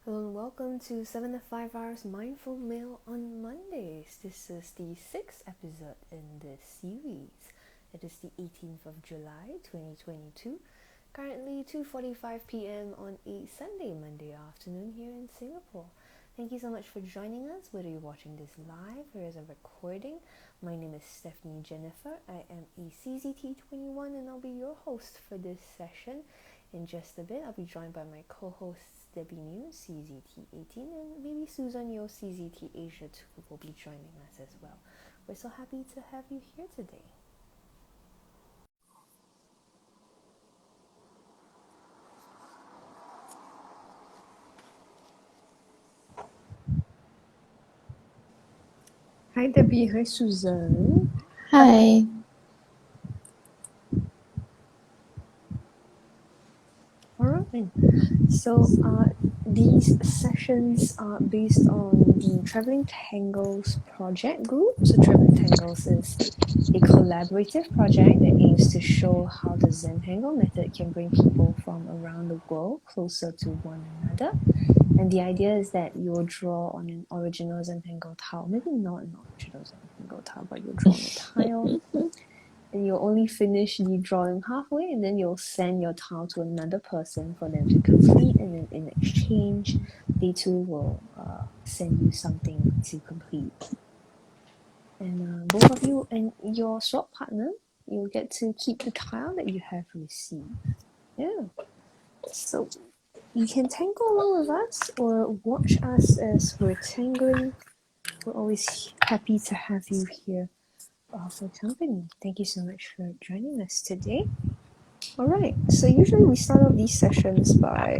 Hello and welcome to 7 to 5 Hours Mindful Mail on Mondays. This is the sixth episode in this series. It is the 18th of July 2022, currently 2:45 p.m. on a Monday afternoon here in Singapore. Thank you so much for joining us, whether you're watching this live or as a recording. My name is Stephanie Jennifer. I am a CZT21 and I'll be your host for this session. In just a bit, I'll be joined by my co-hosts Debbie New, CZT18, and maybe Susan Yo, CZT Asia 2 will be joining us as well. We're so happy to have you here today. Hi Debbie, hi Susan. Hi. Alright, so these sessions are based on the Traveling Tangles project group. So Traveling Tangles is a collaborative project that aims to show how the Zentangle method can bring people from around the world closer to one another. And the idea is that you'll draw on an original Zentangle tile, maybe not an original Zentangle tile, but you'll draw on a tile and you'll only finish the drawing halfway, and then you'll send your tile to another person for them to complete, and then in exchange they too will send you something to complete. And both of you and your swap partner, you'll get to keep the tile that you have received. Yeah, so you can tangle along with us or watch us as we're tangling. We're always happy to have you here for company. Thank you so much for joining us today. All right, so usually we start off these sessions by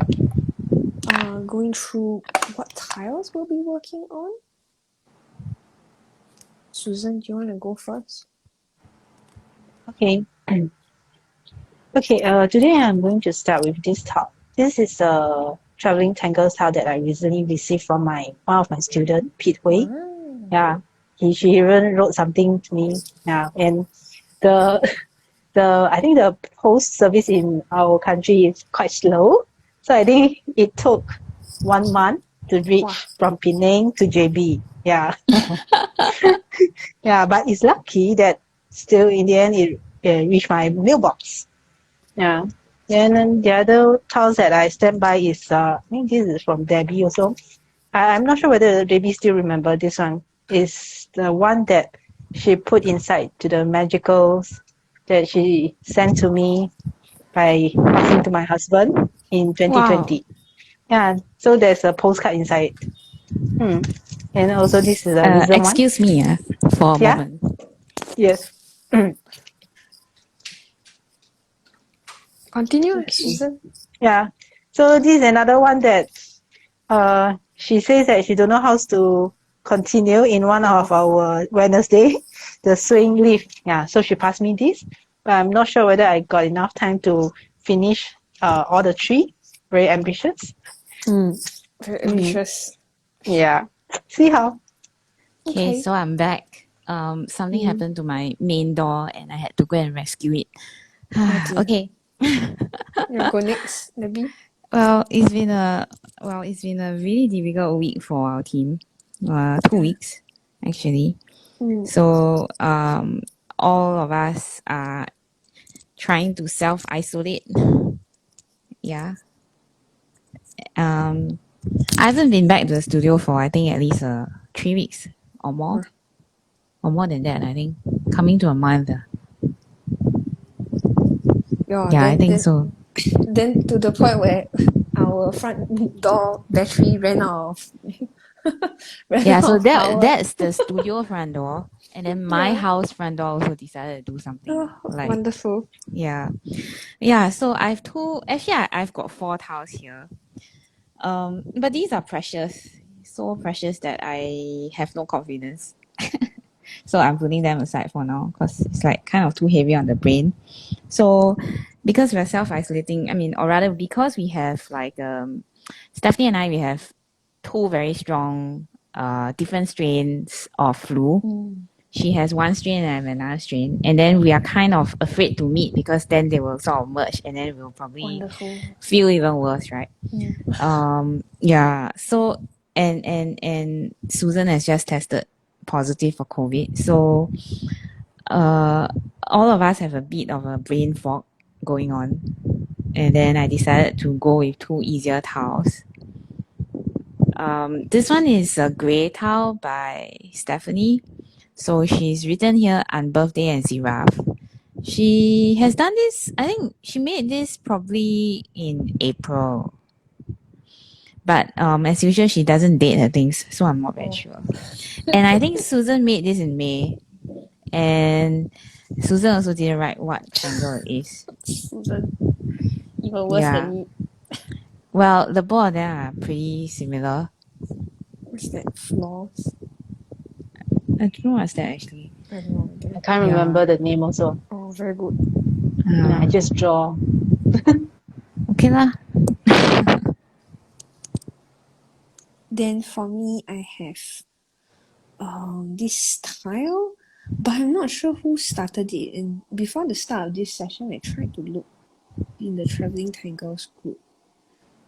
going through what tiles we'll be working on. Susan, do you want to go first? Okay. Today I'm going to start with this tile. This is a traveling tangle tile that I recently received from one of my students, Pete Hui. Wow. Yeah. She even wrote something to me. Yeah. And the I think the post service in our country is quite slow. So I think it took 1 month to reach Wow. from Penang to JB. Yeah. Yeah, but it's lucky that still in the end it reached my mailbox. Yeah. And then the other tiles that I stand by is I think this is from Debbie also. I'm not sure whether Debbie still remember this one. Is the one that she put inside to the magicals that she sent to me by passing to my husband in 2020. Wow. Yeah, so there's a postcard inside. And also this is a recent one. Excuse me for a Yeah. moment. Yes. Continue, Okay. Susan. Yeah. So this is another one that she says that she don't know how to continue in one of our Wednesday, the swing lift. Yeah. So she passed me this. But I'm not sure whether I got enough time to finish all the three. Very ambitious. Very ambitious. Yeah. See how. Okay, so I'm back. Something happened to my main door and I had to go and rescue it. Okay. You go next, Debbie. Well, it's been a really difficult week for our team. 2 weeks actually. So all of us are trying to self-isolate. Yeah. I haven't been back to the studio for I think at least 3 weeks or more. Or more than that, I think. Coming to a month. Yeah, I think so. Then to the point where our front door battery ran out Yeah, so of power. that's the studio front door. And then my house front door also decided to do something. Oh, wonderful. Yeah. Yeah, so I've got 4 tiles here. But these are precious. So precious that I have no confidence. So I'm putting them aside for now because it's like kind of too heavy on the brain. So because we're self-isolating, or rather because we have like Stephanie and I, we have 2 very strong different strains of flu. she has one strain and I have another strain, and then we are kind of afraid to meet because then they will sort of merge, and then we'll probably Wonderful. feel even worse, right? Yeah. So and Susan has just tested positive for COVID, so all of us have a bit of a brain fog going on, and then I decided to go with two easier tiles. This one is a grey tile by Stephanie. So she's written here Unbirthday and Giraffe. She has done this, I think she made this probably in April. But as usual, she doesn't date her things, so I'm not very sure. And I think Susan made this in May. And Susan also didn't write what triangle it is. Susan, even worse Yeah. than me. Well, the both of them are pretty similar. What's that? Flaws? I don't know what's that actually. I have no I idea. can't remember the name also. Oh, very good. Yeah, I just draw. Okay lah. Then for me, I have this tile, but I'm not sure who started it. And before the start of this session, I tried to look in the Traveling Tangles group,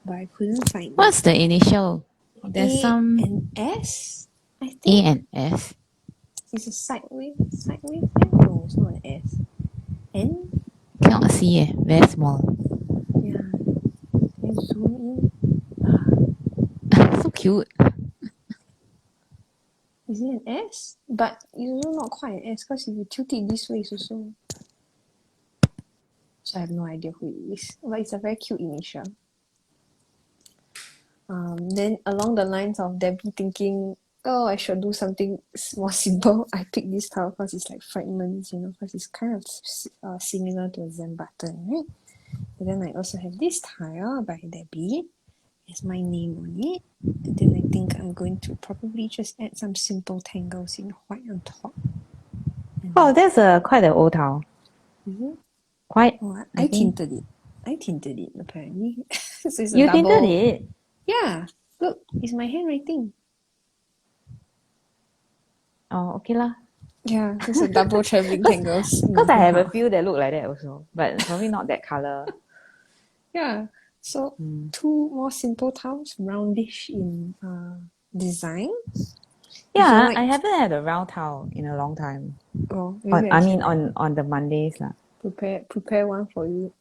but I couldn't find What's the initial? There's A some and S, I A think. and S. Is it sideways? Sideways? No, it's not an S. N? Cannot see eh. Very small. Yeah. Can you zoom So cute. in? Is it an S? But it's also not quite an S because if you tilt it this way, it's also. So I have no idea who it is. But it's a very cute initial. Then along the lines of Debbie thinking, oh, I should do something more simple, I picked this tile because it's like fragments, because it's kind of similar to a Zen button, right? And then I also have this tile by Debbie. There's my name on it. And then I think I'm going to probably just add some simple tangles in white on top. Oh, that's a quite an old towel. Is it? Quite. Oh, I I think. tinted it. I tinted it apparently. So it's a You double. tinted it. Yeah. Look, it's my handwriting. Oh, okay lah. Yeah, it's a double traveling tangles. Because I have a few that look like that also, but probably not that color. Yeah. So two more simple tiles, roundish in design. Yeah, like- I haven't had a round towel in a long time. Oh, maybe I I mean, can on the Mondays lah. prepare one for you.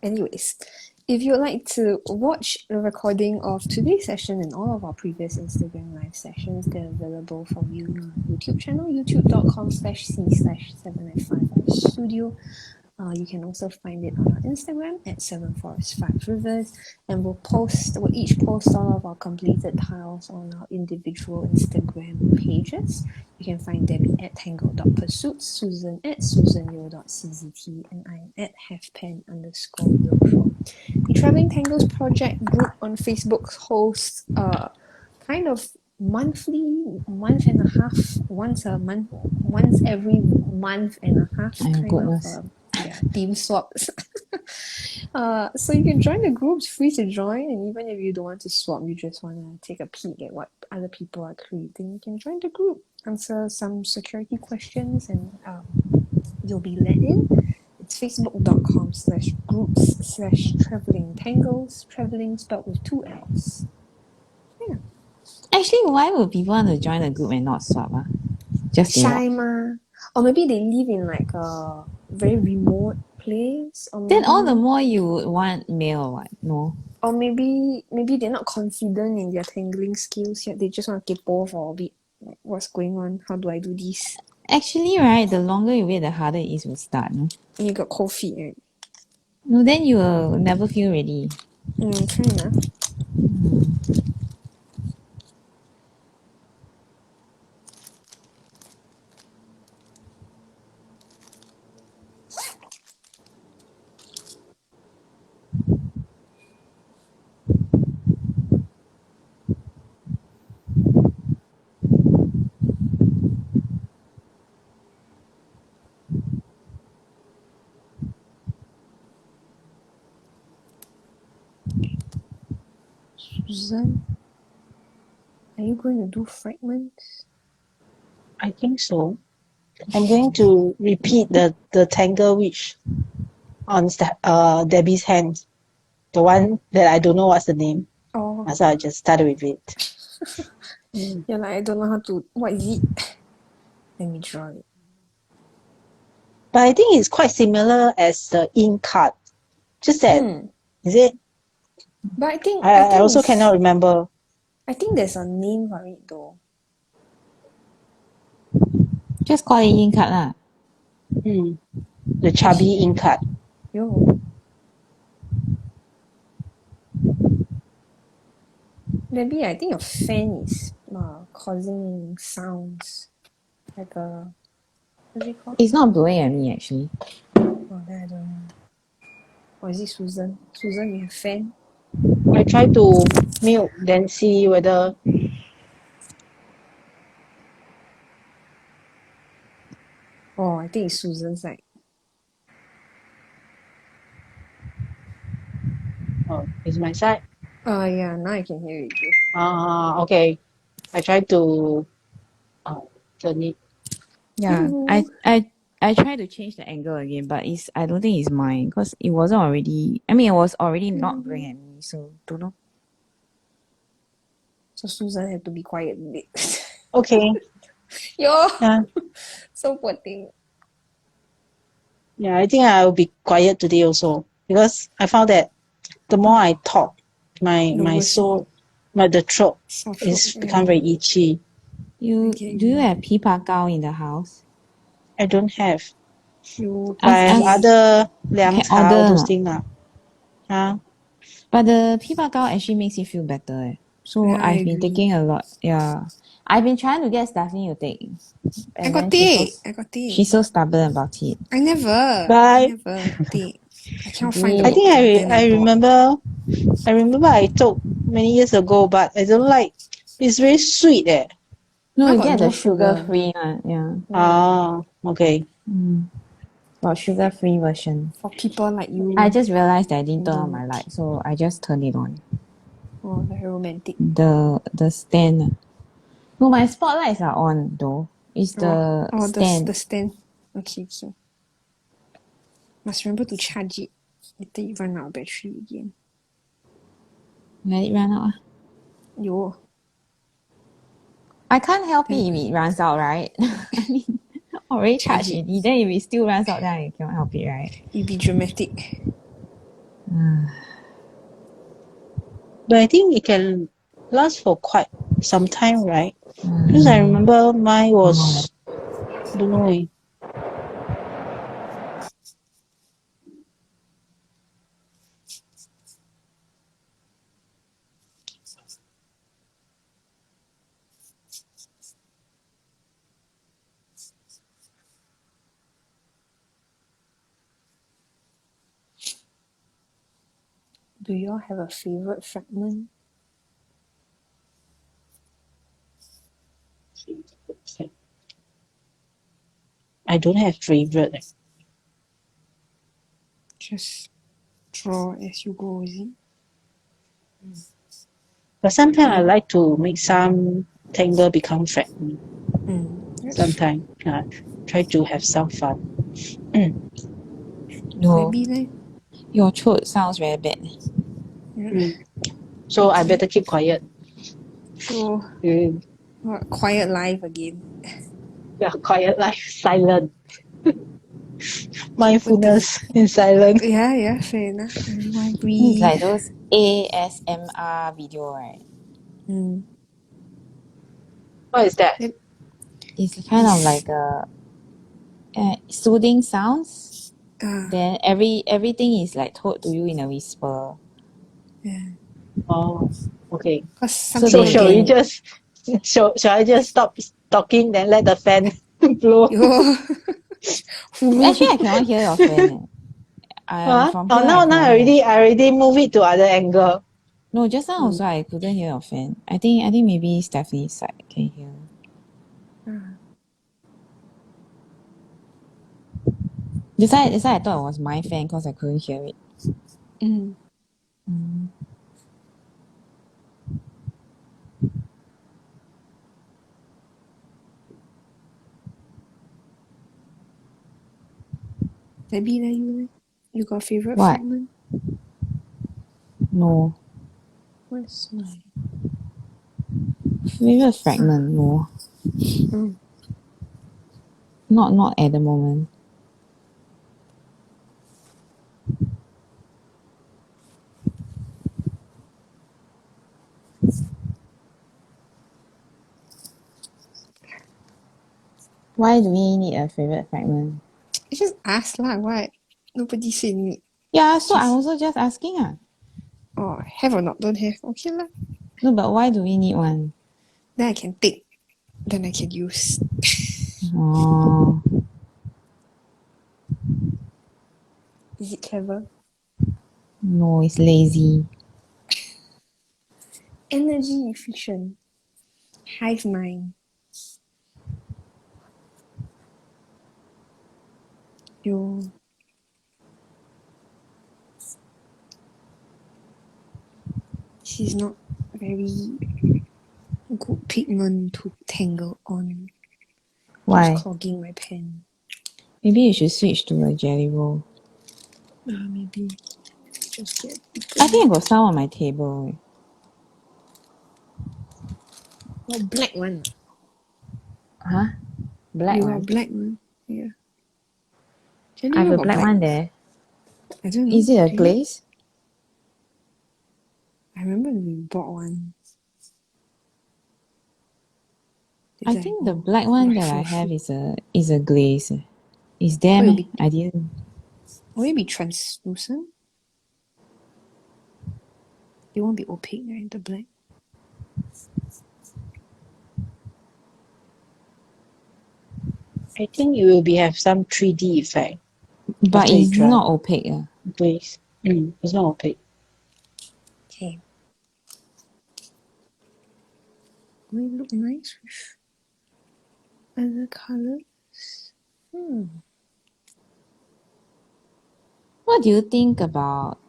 Anyways, if you'd like to watch the recording of today's session and all of our previous Instagram live sessions, they're available for viewing on our YouTube channel, youtube.com/c/7f5studio. You can also find it on our Instagram at 7forest5rivers, and we'll each post all of our completed tiles on our individual Instagram pages. You can find Debbie at tangle.pursuits, Susan at susanyo.czt, and I'm at halfpen_Wilfro. The Traveling Tangles Project group on Facebook hosts kind of once every month and a half goodness. team swaps. So you can join the group, it's free to join, and even if you don't want to swap, you just want to take a peek at what other people are creating, you can join the group, answer some security questions, and you'll be let in. It's facebook.com/groups/traveling tangles, traveling spelled with 2 L's. Yeah. Actually, why would people want to join the group and not swap? Just to Shy watch. ma. Or maybe they live in like a very remote place. Or Then maybe, all the more you would want male or what? No. or maybe they're not confident in their tangling skills yet. They just want to keep for a bit. Like, what's going on? How do I do this? Actually, right, the longer you wait, the harder it is to start. No? And you got cold feet, right? No, then you will never feel ready. Kind of. Susan, are you going to do fragments? I think so. I'm going to repeat the tangle which on Debbie's hand. The one that I don't know what's the name. Oh, So I just started with it. you're like, I don't know how to. What is it? Let me draw it. But I think it's quite similar as the ink card. Just that, is it? But I think I also it's- cannot remember. I think there's a name for it though. Just call it ink card lah. The chubby ink card. Yo. Maybe I think your fan is causing sounds. Like a what's it called? It's not blowing at me actually. Oh, then I don't know. Or is it Susan? Susan, you have fan? I try to mute, then see whether. Oh, I think it's Susan's side. Oh, it's my side. Yeah, now I can hear it. Okay. I try to turn it. Yeah, Ooh. I try to change the angle again, but I don't think it's mine because it wasn't already. I mean, it was already not blowing at me, so don't know. So Susan had to be quiet a bit. Okay. Yo, Yeah. so poor thing. Yeah, I think I will be quiet today also because I found that the more I talk, my worse. the throat Sore is throat, become yeah. very itchy. Do Okay. you have 枇杷膏 in the house? I don't have. You But I have Ask- other can 凉茶 order all or those not? things lah. Huh? But the 枇杷膏 actually makes you feel better. So Yeah, I I've been agree. taking a lot. Yeah, I've been trying to get Stephanie to take. I got it. She's so stubborn about it. I never Bye. take. I cannot find the I think content I bought. remember I took many years ago, but I don't like. It's very sweet. No, Mine you got get no the sugar. sugar-free one. Yeah. Okay. Got sugar-free version. For people like you. I just realized that I didn't turn on Don't. my light, so I just turned it on. Oh, very romantic. The stand. No, my spotlights are on though. It's the stand. The stand. Okay. Must remember to charge it. Later you run out of battery again. Let it run out. Yo. I can't help it if it runs out, right? I mean, already Charge charged it. it. Then if it still runs out, then I cannot help it, right? You be dramatic. But I think it can last for quite some time, right? Because I remember mine was, don't know. Do y'all have a favorite fragment? I don't have favorite. Just draw as you go, is it? But sometimes I like to make some tangle become fragment. Sometimes try to have some fun. No, Maybe like your throat sounds very bad. So I better keep quiet. so what, quiet life again. Yeah, quiet like silent. Mindfulness in silence. Yeah, fair enough. Everyone It's breathe. like those ASMR video, right? What is that? It's kind of like a soothing sounds. Then everything is like told to you in a whisper. Oh, okay. Cause some So So people shall I just stop talking then let the fan blow? Yo. Actually, I cannot hear your fan. From here, Now I already move it to other angle. No, just now also I couldn't hear your fan. I think maybe Stephanie's side can hear. That's why I thought it was my fan because I couldn't hear it. Maybe you got a favorite What? fragment? No. What's my Favorite fragment? No. mm. Not at the moment. Why do we need a favorite fragment? I just ask lah, what? Nobody said need. Yeah, so I'm Just- also just asking. Oh, have or not? Don't have. Okay lah. No, but why do we need one? Then I can take. Then I can use. Oh, Is it clever? no, it's lazy. Energy efficient. Hive mind. Yo. This is not very good pigment to tangle on. Why? Just clogging my pen. Maybe you should switch to a jelly roll. Maybe just get I think I got some on my table. black one. Huh? Black You one? got black one? Yeah. I have a black one there. I don't know. Is it a Do you- glaze? I remember we bought one. It's I like, think the black one that I have is a glaze. Is there? Oh, it'll meh? be- I didn't. will it be translucent? It won't be opaque, right? The black. I think it will have some 3D effect. But After it it's dry. not opaque. Please. It's not opaque. Okay. Will it look nice with other colors? What do you think about?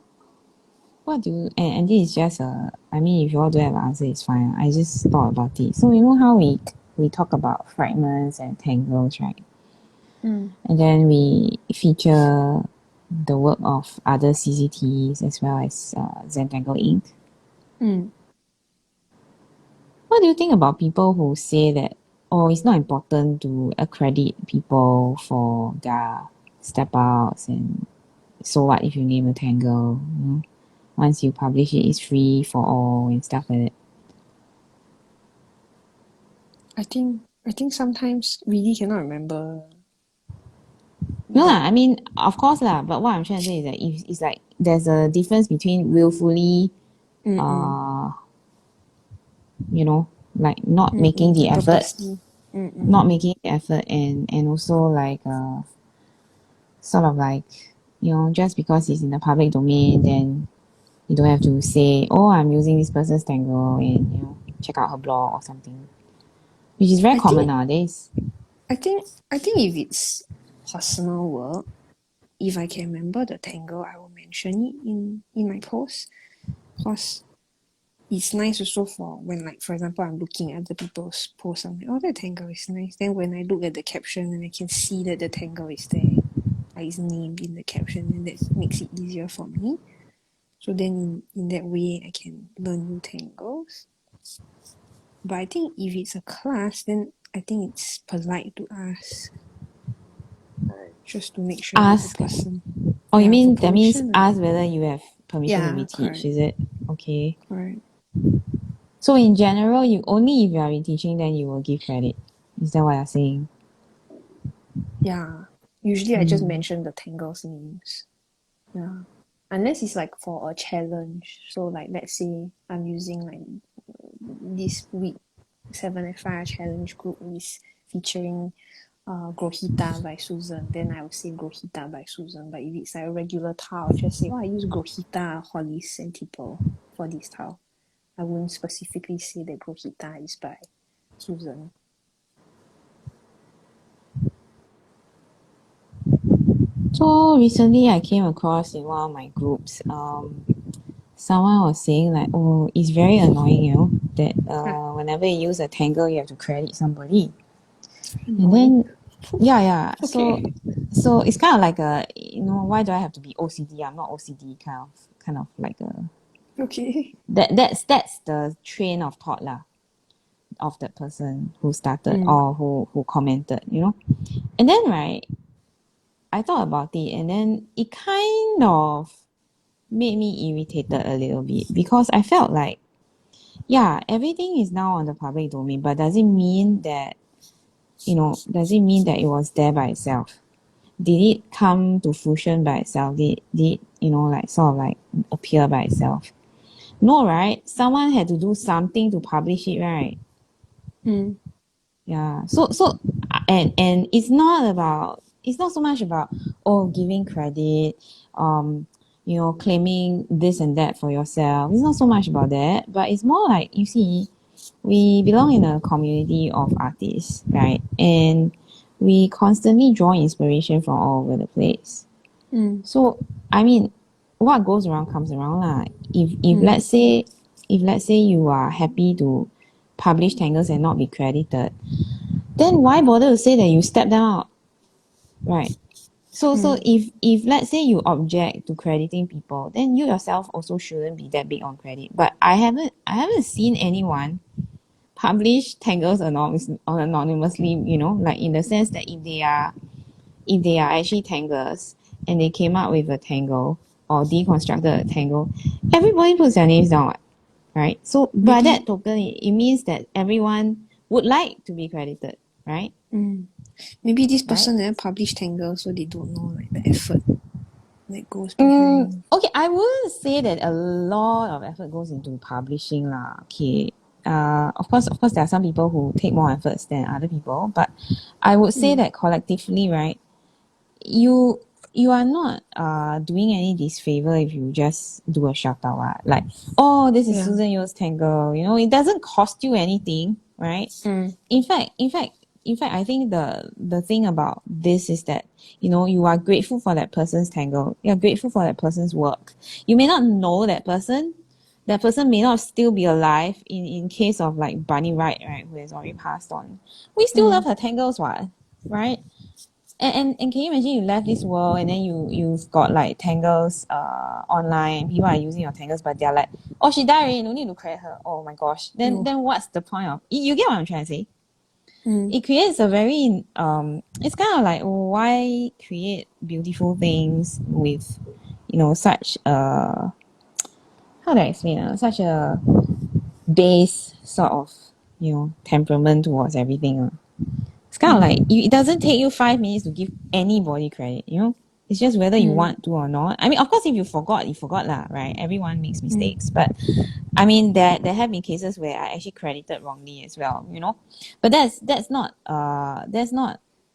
What do you, and this is just I mean, if you all don't have an answer, it's fine. I just thought about it. So you know how we talk about fragments and tangles, right? And then we feature the work of other CCTs as well as Zentangle Inc. What do you think about people who say that, oh, it's not important to accredit people for their step outs, and so what if you name a tangle? You know? Once you publish it, it's free for all and stuff like that. I think sometimes really cannot remember. No lah, I mean, of course lah, but what I'm trying to say is that if it's like there's a difference between willfully, you know, like not making the effort, Purposely. not making the effort, and also like sort of like, you know, just because it's in the public domain, then you don't have to say, oh, I'm using this person's tangle, and you know, check out her blog or something, which is very common nowadays. I think if it's personal work, if I can remember the tangle, I will mention it in my post. Because it's nice also for when, like, for example, I'm looking at other people's posts, I'm like, oh, that tangle is nice. Then when I look at the caption and I can see that the tangle is there, like it's named in the caption, and that makes it easier for me. So then in that way, I can learn new tangles. But I think if it's a class, then I think it's polite to ask. Just to make sure that Ask. the person. Oh, you Yeah, mean for that means permission, ask whether you have permission to Yeah, reteach, correct. is it? Okay. Correct. So in general, you only if you are reteaching, then you will give credit. Is that what you're saying? Yeah. Usually I just mention the tangles names. Yeah. Unless it's like for a challenge. So like let's say I'm using like this week 7FR challenge group is featuring Grohita by Susan, then I will say Grohita by Susan. But if it's like a regular tile, I'll just say, oh, I use Grohita, Hollis, and Tipple for this tile. I wouldn't specifically say that Grohita is by Susan. So recently I came across in one of my groups, someone was saying like, oh, it's very annoying, you know, that whenever you use a tangle, you have to credit somebody. And then Yeah. Okay. So it's kind of like a, why do I have to be OCD? I'm not OCD kind of like a, Okay. that's the train of thought lah of that person who started Mm. or who commented. And then right, I thought about it and then it kind of made me irritated a little bit because I felt like, yeah, everything is now on the public domain, but does it mean that it was there by itself? Did it come to fruition by itself? Did like sort of like appear by itself? No, right? Someone had to do something to publish it, right? Mm. Yeah. So and it's not so much about giving credit, claiming this and that for yourself. It's not so much about that, but it's more like, you see, we belong in a community of artists, right? And we constantly draw inspiration from all over the place. Mm. So I mean, what goes around comes around lah. If let's say you are happy to publish tangles and not be credited, then why bother to say that you stepped down out, right? So if let's say you object to crediting people, then you yourself also shouldn't be that big on credit. But I haven't seen anyone publish tangles anonymously, like in the sense that if they are actually tanglers and they came up with a tangle or deconstructed a tangle, everybody puts their names down, right? So by Maybe- that token, it means that everyone would like to be credited, right? Maybe this person never published Tangle, so they don't know like the effort that goes behind. Okay, I wouldn't say that a lot of effort goes into publishing lah. Okay. Of course, there are some people who take more efforts than other people, but I would say that collectively, right, you are not doing any disfavor if you just do a shout out. Like, oh, this is Yeah. Susan Yeo's tangle. It doesn't cost you anything, right? In fact, I think the thing about this is that, you are grateful for that person's tangle. You're grateful for that person's work. You may not know that person. That person may not still be alive in case of like Bunny Wright, right, who has already passed on. We still love her tangles, what? Right? And can you imagine you left this world and then you've got like tangles online, people are using your tangles, but they're like, oh, she died already, no need to credit her. Oh my gosh. Then what's the point of you get what I'm trying to say? It creates a very it's kind of like, why create beautiful things with such how do I explain such a base sort of temperament towards everything. It's kind of like it doesn't take you 5 minutes to give anybody credit. It's just whether you want to or not. I mean, of course, if you forgot lah, right? Everyone makes mistakes, but I mean, there have been cases where I actually credited wrongly as well. But that's not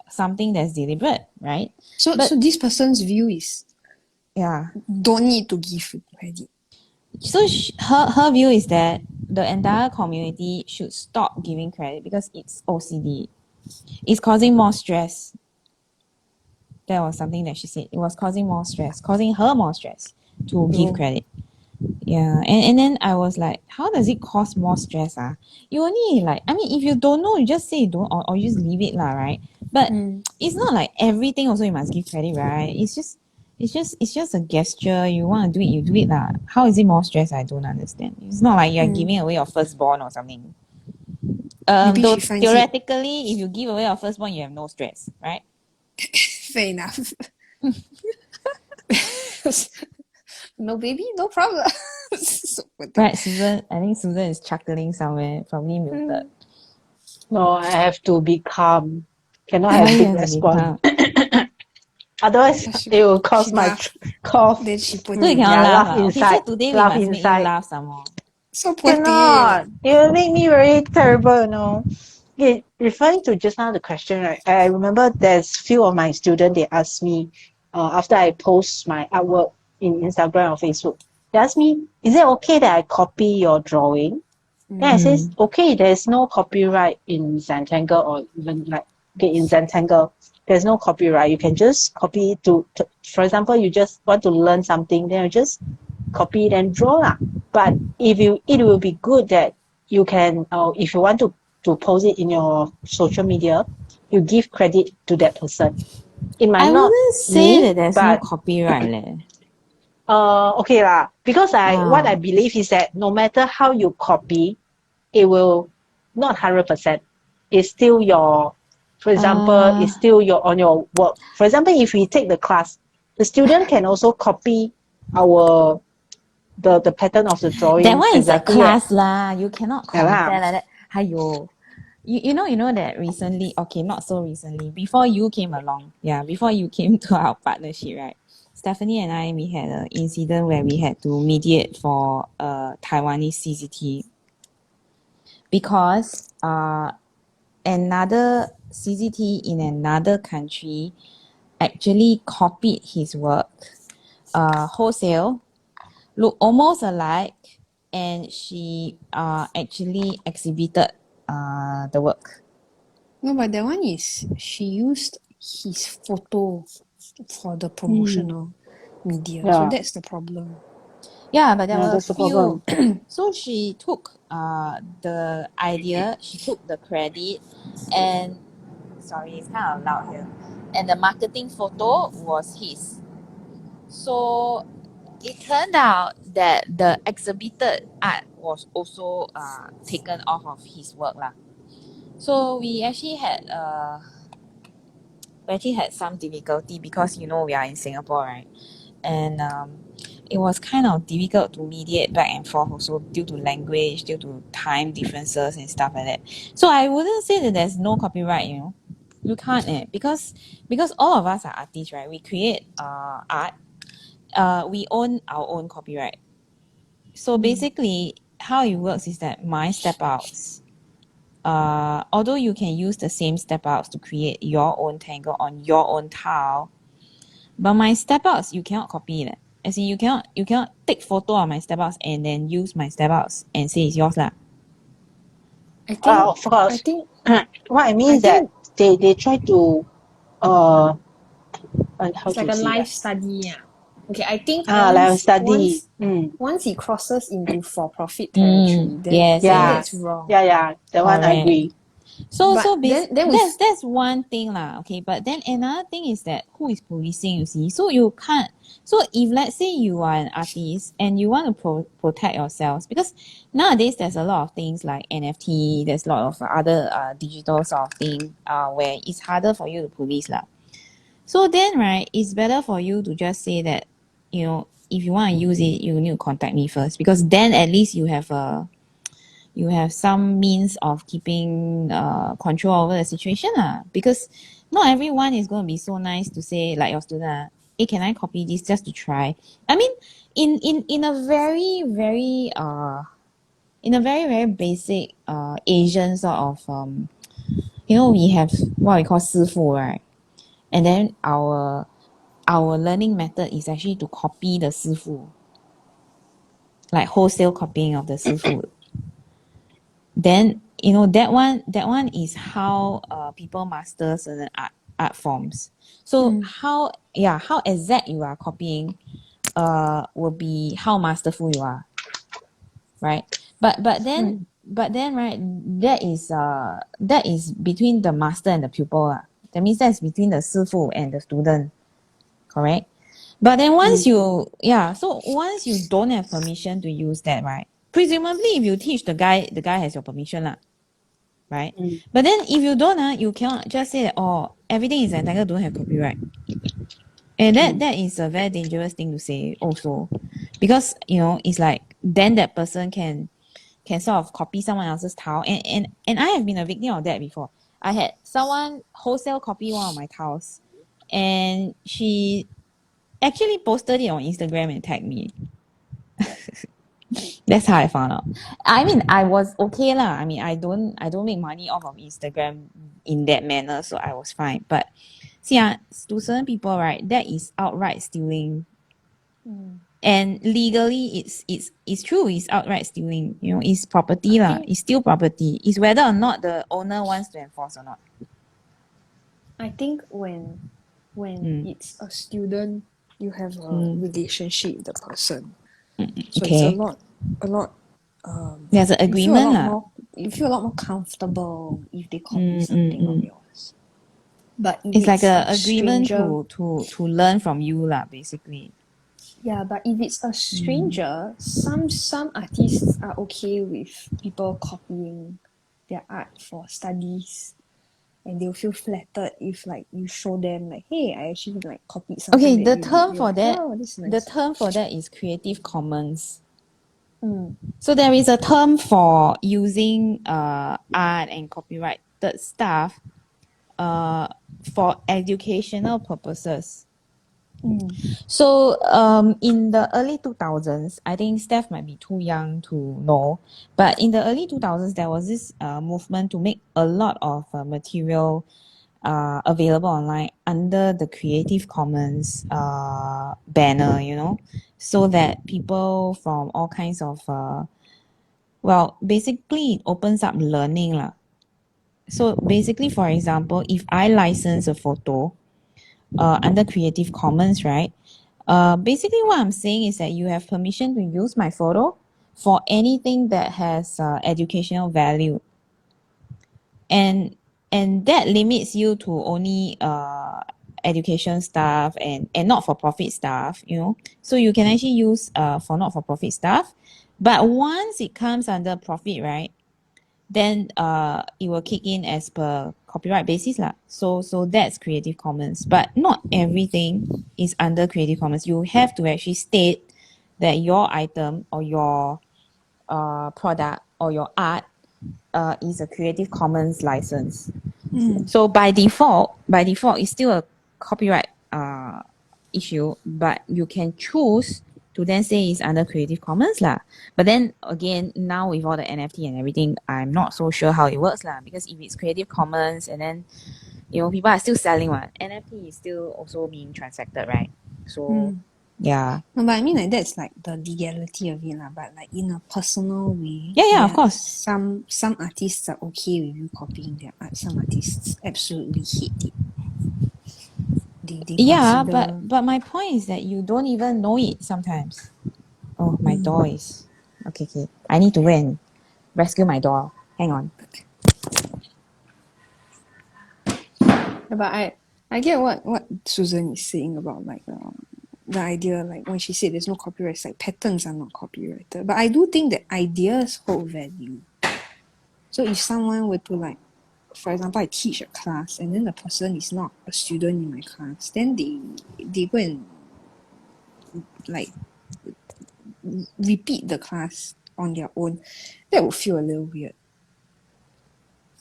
something that's deliberate, right? So this person's view is Yeah. don't need to give credit. So her view is that the entire community should stop giving credit because it's OCD. It's causing more stress. That was something that she said. It was causing her more stress to give credit. Yeah, and then I was like, how does it cause more stress? You only if you don't know, you just say you don't, or you just leave it lah, right? But it's not like everything also you must give credit, right? It's just a gesture. You want to do it, you do it lah. How is it more stress? I don't understand. It's not like you're giving away your firstborn or something. Maybe Though she finds theoretically, if you give away your firstborn, you have no stress, right? Fair enough. No baby, no problem. Right, Susan. I think Susan is chuckling somewhere, probably muted. No, I have to be calm. Cannot Why have you big have to be response. calm? Otherwise, She- it will cause she my laugh. cough. Then she put So you it. cannot Yeah, laugh. laugh Okay, inside, so today we laugh must make inside. you laugh some more. So poor Cannot. thing. It will make me very terrible. Okay, referring to just now the question, right? I remember there's few of my students, they asked me, after I post my artwork in Instagram or Facebook, they asked me, is it okay that I copy your drawing? Then I says, okay, there's no copyright in Zentangle or even in Zentangle, there's no copyright. You can just copy to for example, you just want to learn something, then you just copy it and draw lah. But it will be good that you can, if you want to post it in your social media, you give credit to that person. It might I not wouldn't say me, that there's no but copyright leh. okay lah. Because what I Ah. believe is that no matter how you copy, it will not 100%. It's still your, for example, it's still your on your work. For example, if we take the class, the student can also copy our the pattern of the That drawing one is a exactly. class lah. You cannot Yeah lah. compare like that. !aiyo! You know that recently, okay, not so recently, before you came along, before you came to our partnership, right? Stephanie and I, we had an incident where we had to mediate for Taiwanese CCT because another CCT in another country actually copied his work wholesale, look almost alike, and she actually exhibited the work. No, but that one is she used his photo for the promotional media. So Yeah. that's the problem. Yeah, but there Yeah, were a that's the problem. few. So she took the idea, she took the credit, and sorry, it's kind of loud here. And the marketing photo was his. So it turned out that the exhibited art was also taken off of his work lah. So we actually had some difficulty because we are in Singapore, right? And it was kind of difficult to mediate back and forth also due to language, due to time differences and stuff like that. So I wouldn't say that there's no copyright, You can't because all of us are artists, right? We create art. We own our own copyright. So basically how it works is that my step outs, although you can use the same step outs to create your own tangle on your own tile, but my step outs you cannot copy it. As in you cannot take photo of my step outs and then use my step outs and say it's yours lah. I think Of course. I think What I mean is that they try to how it's like to a say life that? study. Yeah. Okay, I think Like a once study. once it crosses into for-profit territory, then Yes, that's yes. wrong. Yeah. That one I Correct. agree. So But then we that's one thing lah. Okay, but then another thing is that who is policing? You see, so you can't. So if let's say you are an artist and you want to protect yourselves, because nowadays there's a lot of things like NFT. There's a lot of other digital sort of thing where it's harder for you to police lah. So then right, it's better for you to just say that if you want to use it, you need to contact me first, because then at least you have some means of keeping control over the situation because not everyone is going to be so nice to say like your student, hey, can I copy this just to try? I mean, in a very very very basic Asian sort of we have what we call 师傅, right? And then our learning method is actually to copy the 师傅, like wholesale copying of the 师傅. Then that one is how people master certain art forms. So how exact you are copying will be how masterful you are, right? But then right, that is between the master and the pupil lah. That means that's between the 师傅 and the student, correct? But then once you don't have permission to use that, right? Presumably if you teach the guy has your permission lah, right? But then if you don't you cannot just say that everything is entitled, don't have copyright. And that is a very dangerous thing to say also, because it's like then that person can sort of copy someone else's tile, and I have been a victim of that before. I had someone wholesale copy one of my tiles, and she actually posted it on Instagram and tagged me. That's how I found out. I mean, I was okay lah. I mean, I don't make money off of Instagram in that manner, so I was fine. But see, to certain people, right, that is outright stealing. And legally, it's true. It's outright stealing. It's property lah. It's still property. It's whether or not the owner wants to enforce or not. I think when it's a student, you have a relationship with the person. So Okay. it's a lot. There's an agreement lah. You feel a lot more comfortable if they copy something of yours. But if It's like it's a a agreement stranger, to learn from you lah, basically. yeah, but if it's a stranger, some artists are okay with people copying their art for studies, and they'll feel flattered if like you show them like, hey, I actually like copied something Okay, that the you did. term They're for like, that oh, this is the nice. term for that is Creative Commons. Mm. So there is a term for using art and copyrighted stuff uh for educational purposes. Mm. So in the early 2000s, I think Steph might be too young to know, but in the early 2000s, there was this movement to make a lot of material available online under the Creative Commons banner, you know, so that people from all kinds of, well, basically it opens up learning lah. So basically, for example, if I license a photo under Creative Commons, right? Basically, what I'm saying is that you have permission to use my photo for anything that has educational value, and that limits you to only education stuff and not for profit stuff. You know, so you can actually use for not for profit stuff, but once it comes under profit, right? Then it will kick in as per copyright basis lah. So that's Creative Commons, but not everything is under Creative Commons. You have to actually state that your item or your product or your art is a Creative Commons license. So by default, it's still a copyright issue, but you can choose to then say it's under Creative Commons lah. But then again, now with all the NFT and everything, I'm not so sure how it works lah. Because if it's Creative Commons and then people are still selling one, NFT is still also being transacted, right? So yeah. No, but I mean like that's like the legality of it lah. But like in a personal way, Yeah, of course. Some artists are okay with you copying their art. Some artists absolutely hate it. They Yeah, consider... but my point is that you don't even know it sometimes. Oh, my door is okay. I need to go and rescue my door. Hang on. But I get what Susan is saying about like the idea, like when she said there's no copyright, it's like patterns are not copyrighted. But I do think that ideas hold value. So if someone were to like, for example, I teach a class and then the person is not a student in my class, then they go and like repeat the class on their own, that would feel a little weird.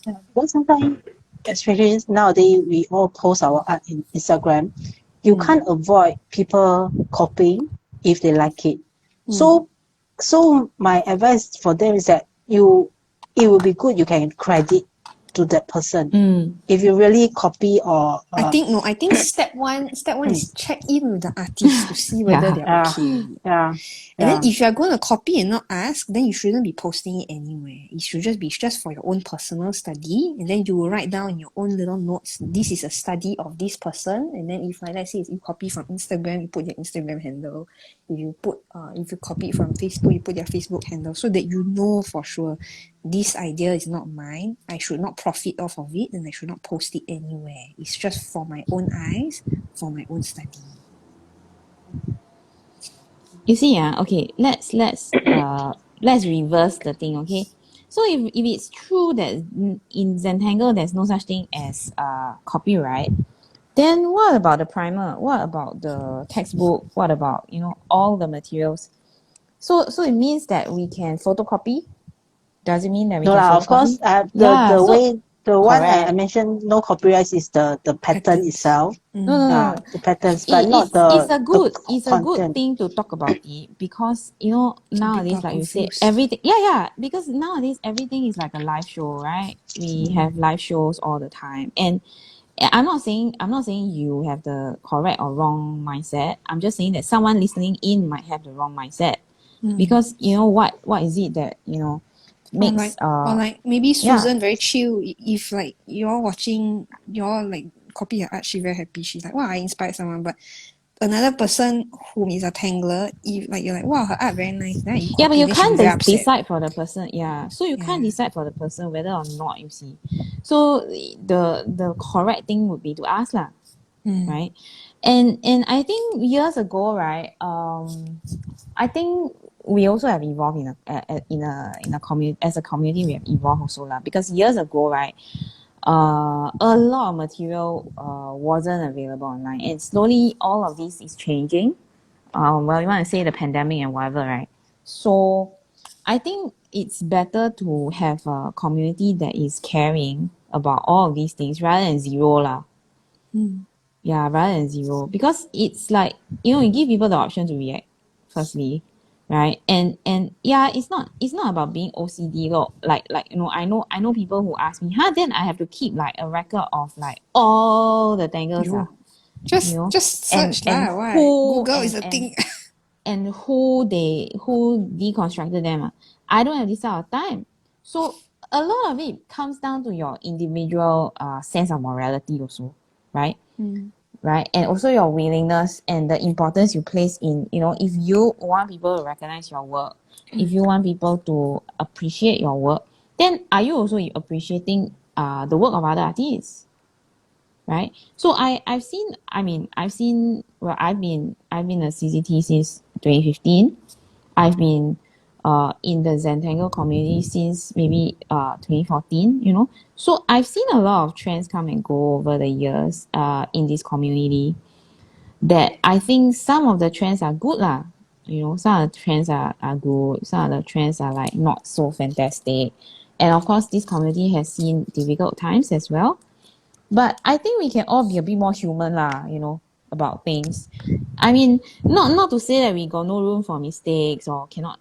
Yeah, because sometimes, especially nowadays, we all post our art in Instagram. You can't avoid people copying if they like it. So my advice for them is that it will be good you can credit to that person. If you really copy or I think step one is check in with the artist to see whether they're okay. And then if you're going to copy and not ask, then you shouldn't be posting it anywhere. It should just be just for your own personal study, and then you will write down in your own little notes, this is a study of this person. And then if like let's say you copy from Instagram, you put your Instagram handle. If you copy it from Facebook, you put your Facebook handle, so that you know for sure this idea is not mine. I should not profit off of it, and I should not post it anywhere. It's just for my own eyes, for my own study. You see, okay, let's reverse the thing, okay? So if it's true that in Zentangle there's no such thing as copyright, then what about the primer? What about the textbook? What about all the materials? So it means that we can photocopy. Does it mean that we no can lah, photocopy? of course, the way the one I mentioned no copyright is the pattern itself. No. The patterns, but not the it's a good thing to talk about it, because nowadays, like you said, everything because nowadays everything is like a live show, right? We have live shows all the time, and I'm not saying you have the correct or wrong mindset. I'm just saying that someone listening in might have the wrong mindset, because what is it that makes or like maybe Susan very chill. If like you're watching, you're like copy her art, she very happy. She's like, wow, I inspired someone. But another person whom is a tangler, if like you're like, wow, her art very nice, then you Yeah, but copy, you then she'll be can't very upset. decide for the person. Yeah, so you can't Yeah. decide for the person whether or not, you see. So the correct thing would be to ask lah, right? And I think years ago, right? I think we also have evolved in a community, as a community. We have evolved also lah, because years ago, right? A lot of material wasn't available online, and slowly all of this is changing. Well, you want to say the pandemic and whatever, right? So I think it's better to have a community that is caring about all of these things rather than zero lah. Yeah, rather than zero, because it's like, you give people the option to react firstly, right? And yeah, it's not about being OCD lor. Like I know people who ask me, then I have to keep like a record of like all the tangles Yo. Just and search lah. Why? who Google is a and thing. and who deconstructed them. I don't have this sort of time. So a lot of it comes down to your individual sense of morality also, right? Right, and also your willingness and the importance you place in, if you want people to recognize your work, if you want people to appreciate your work, then are you also appreciating the work of other artists, right? So well, I've been a CCT since 2015. I've been in the Zentangle community since maybe 2014. So I've seen a lot of trends come and go over the years in this community, that I think some of the trends are good lah. Some of the trends are good, some of the trends are like not so fantastic. And of course, this community has seen difficult times as well. But I think we can all be a bit more human lah, about things. I mean, not to say that we got no room for mistakes or cannot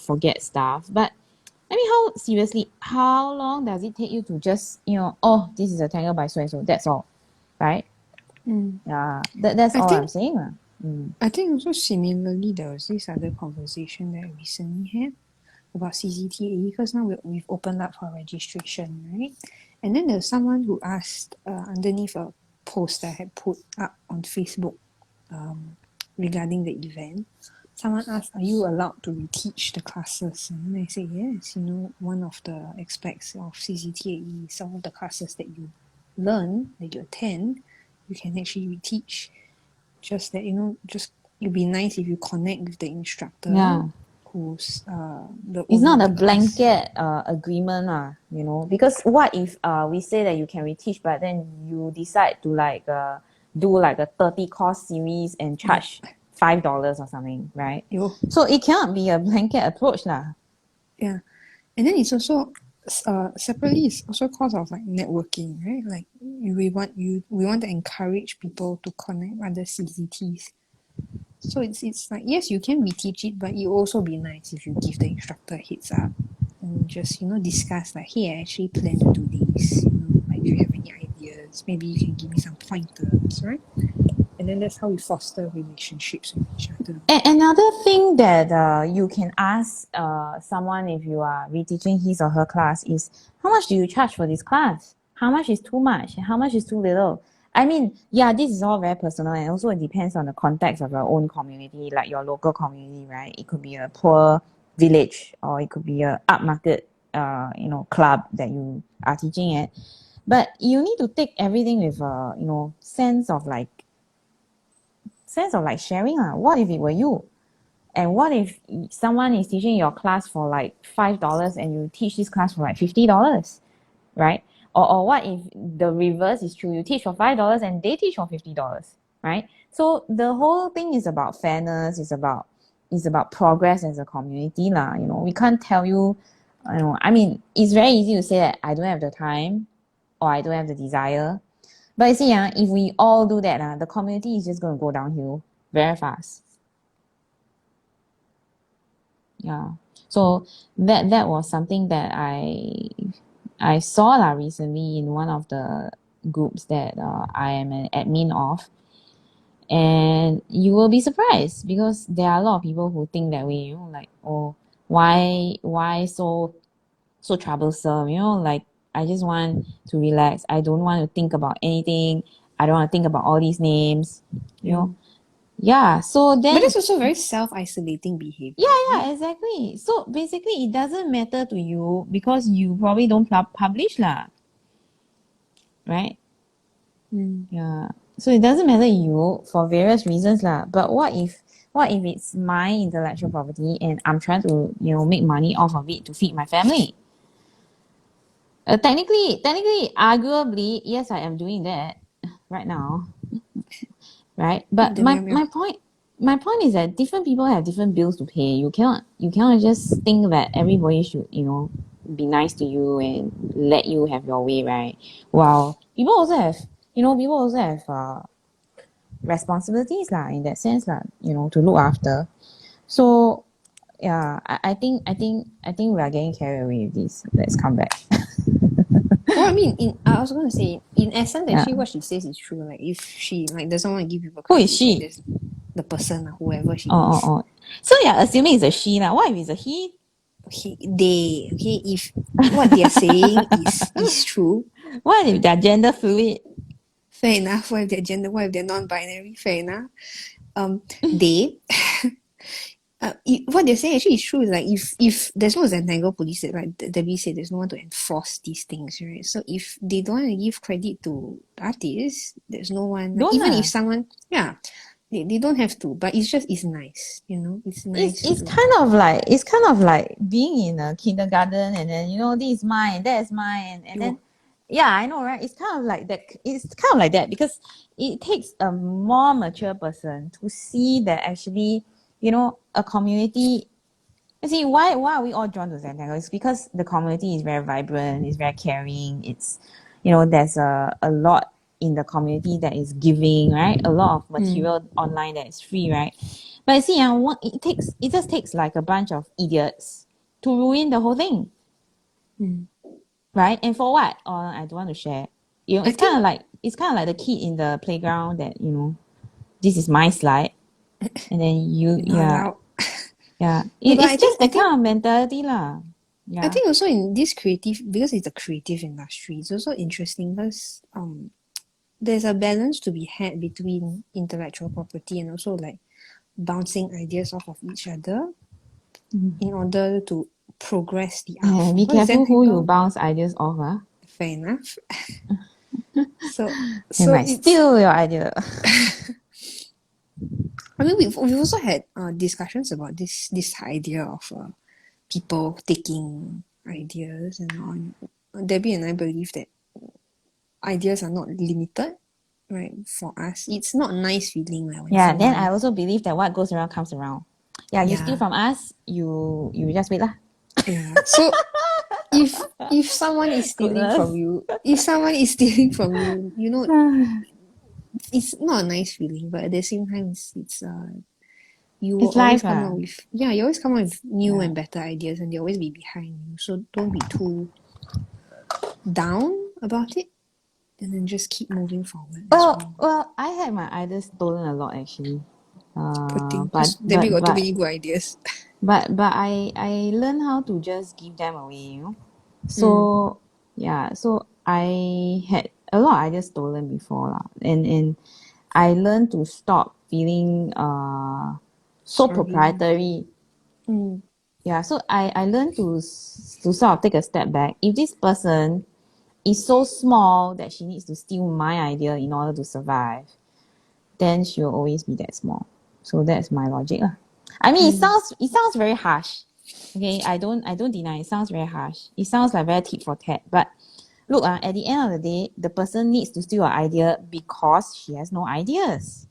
forget stuff. But I mean, how long does it take you to just, this is a tangle by so and so, that's all, right? Yeah, that's all I'm saying lah. I think also similarly, there was this other conversation that I recently had about CCTAE, because now we've opened up for registration, right? And then there's someone who asked underneath a post that I had put up on Facebook regarding the event. Someone asked, are you allowed to reteach the classes? And then I said, yes, one of the aspects of CCTAE, some of the classes that you learn, that you attend, you can actually reteach. Just that, it'd be nice if you connect with the instructor. Yeah. Who's it's not a the class. blanket agreement because what if we say that you can reteach, but then you decide to do like a 30 course series and charge $5 or something, right? So it cannot be a blanket approach lah. Yeah, and then it's also separately, it's also cause of like networking, right? Like we want to encourage people to connect other CCTs. So it's like, yes, you can reteach it, but it will also be nice if you give the instructor a heads up and just discuss like, hey, I actually plan to do this. Like, do you have any ideas? Maybe you can give me some pointers, right? And then that's how we foster relationships with each other. Another thing that you can ask someone if you are reteaching his or her class is, how much do you charge for this class? How much is too much? How much is too little? I mean, yeah, this is all very personal, and also it depends on the context of your own community, like your local community, right? It could be a poor village, or it could be a upmarket, club that you are teaching at. But you need to take everything with a, sense of sharing. What if it were you? And what if someone is teaching your class for like $5 and you teach this class for like $50, right? Or what if the reverse is true? You teach for $5 and they teach for $50, right? So the whole thing is about fairness. It's about progress as a community lah. We can't tell you, I mean, it's very easy to say that I don't have the time or I don't have the desire. But you see, if we all do that, the community is just going to go downhill very fast. Yeah. So that was something that I saw recently in one of the groups that I am an admin of. And you will be surprised, because there are a lot of people who think that way, like, oh, why so troublesome? Like, I just want to relax. I don't want to think about anything. I don't want to think about all these names, Yeah, so But then that's also very self-isolating behavior. yeah, exactly. So basically, it doesn't matter to you because you probably don't publish lah, right? Mm. Yeah. So it doesn't matter to you for various reasons lah. But what if it's my intellectual property and I'm trying to make money off of it to feed my family? Technically, arguably, yes, I am doing that right now, right? But Then my point is that different people have different bills to pay. You cannot just think that everybody should be nice to you and let you have your way, right? While people also have responsibilities lah in that sense lah, to look after. So yeah, I think we are getting carried away with this. Let's come back. Well, I mean, I was gonna say, in essence, Yeah. actually, what she says is true. Like, if she doesn't want to give people Who credit, is she? like, there's the person, whoever she Oh, is. oh, oh. So yeah, assuming it's a she lah. What if it's a he? Okay, if what they're saying is true, What if they're gender fluid? fair enough. What if they're gender? What if they're non-binary? Fair enough. They. What they're saying actually is true. Is like if there's no Zentangle police, like Debbie said, there's no one to enforce these things, right? So if they don't want to give credit to artists, there's no one. Don't Even lah. if someone, yeah, they don't have to. But it's nice, It's nice. It's kind of like being in a kindergarten and then this is mine, that is mine, and then yeah, I know, right? It's kind of like that. It's kind of like that because it takes a more mature person to see that actually, a community. See, why are we all drawn to Zentangle? It's because the community is very vibrant, it's very caring. It's there's a lot in the community that is giving, right? A lot of material online that is free, right? But you see, it just takes like a bunch of idiots to ruin the whole thing, right? And for what? Oh, I don't want to share. It's kind of like the kid in the playground that this is my slide, and then yeah. It's I just think that kind of mentality lah. Yeah. I think also in this creative, because it's a creative industry, it's also interesting because there's a balance to be had between intellectual property and also like bouncing ideas off of each other in order to progress the art form. Be Because careful who you Zentangle- bounce ideas off, huh? Fair enough. so They might it's- steal your idea. I mean, we've also had discussions about this idea of people taking ideas and on. Debbie and I believe that ideas are not limited, right? For us, it's not a nice feeling. Like, when Yeah, then someone- I also believe that what goes around comes around. Yeah, you Yeah. steal from us, you just wait lah. Yeah. So if someone is stealing Goodness. from you, it's not a nice feeling, but at the same time, it's you will It's always life, come ah. up with you always come up with new and better ideas, and they always be behind you. So don't be too down about it, and then just keep moving forward. Well, I had my ideas stolen a lot actually. But Debbie got too many good ideas. But I learned how to just give them away, So yeah, so I had a lot of ideas stolen before lah, and I learned to stop feeling so Sorry. proprietary. Yeah, so I learned to sort of take a step back. If this person is so small that she needs to steal my idea in order to survive, then she'll always be that small. So that's my logic lah. I mean, it sounds very harsh. Okay, I don't deny it sounds very harsh. It sounds like very tit for tat. But look, at the end of the day, the person needs to steal your idea because she has no ideas.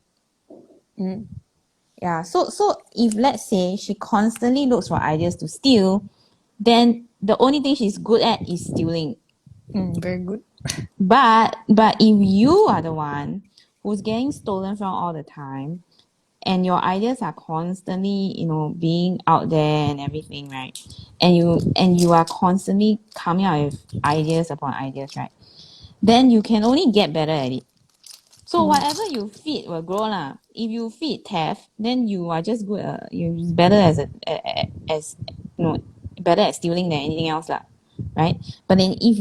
Yeah. So if let's say she constantly looks for ideas to steal, then the only thing she's good at is stealing. Very good. But if you are the one who's getting stolen from all the time, and your ideas are constantly, being out there and everything, right? And you are constantly coming out with ideas upon ideas, right? Then you can only get better at it. So whatever you feed will grow lah. If you feed theft, then you are just good. You're better better at stealing than anything else lah, right? But then if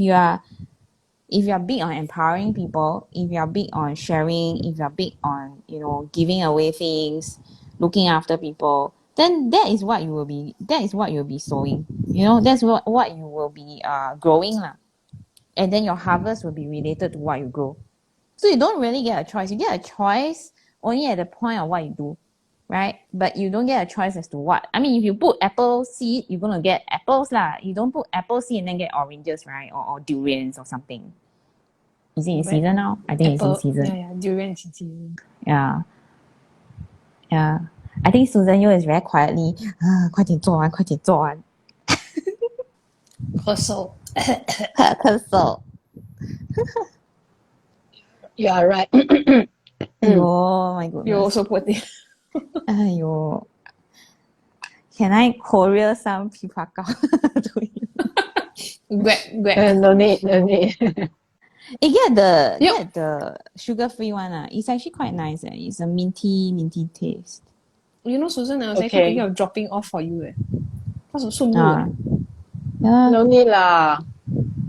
if you're big on empowering people, if you're big on sharing, if you're big on, giving away things, looking after people, then that is what you will be sowing. That's what you will be growing lah. And then your harvest will be related to what you grow. So you don't really get a choice. You get a choice only at the point of what you do, right? But you don't get a choice as to what. I mean, if you put apple seed, you're going to get apples lah. You don't put apple seed and then get oranges, right? Or durians or something. Is it in season now? I think it's in season. Yeah, durian is in season. Yeah. Yeah. I think Susan Yu is very quietly, 快点做完，快点做完。咳嗽。咳嗽。You are right. Oh my goodness. You also put it. Aiyo. Can I courier some pipakao to you? Grab. No need. Get the sugar-free one. It's actually quite nice. It's a minty taste. Susan, I was Okay. actually thinking of dropping off for you. That's so Yeah. No need lah.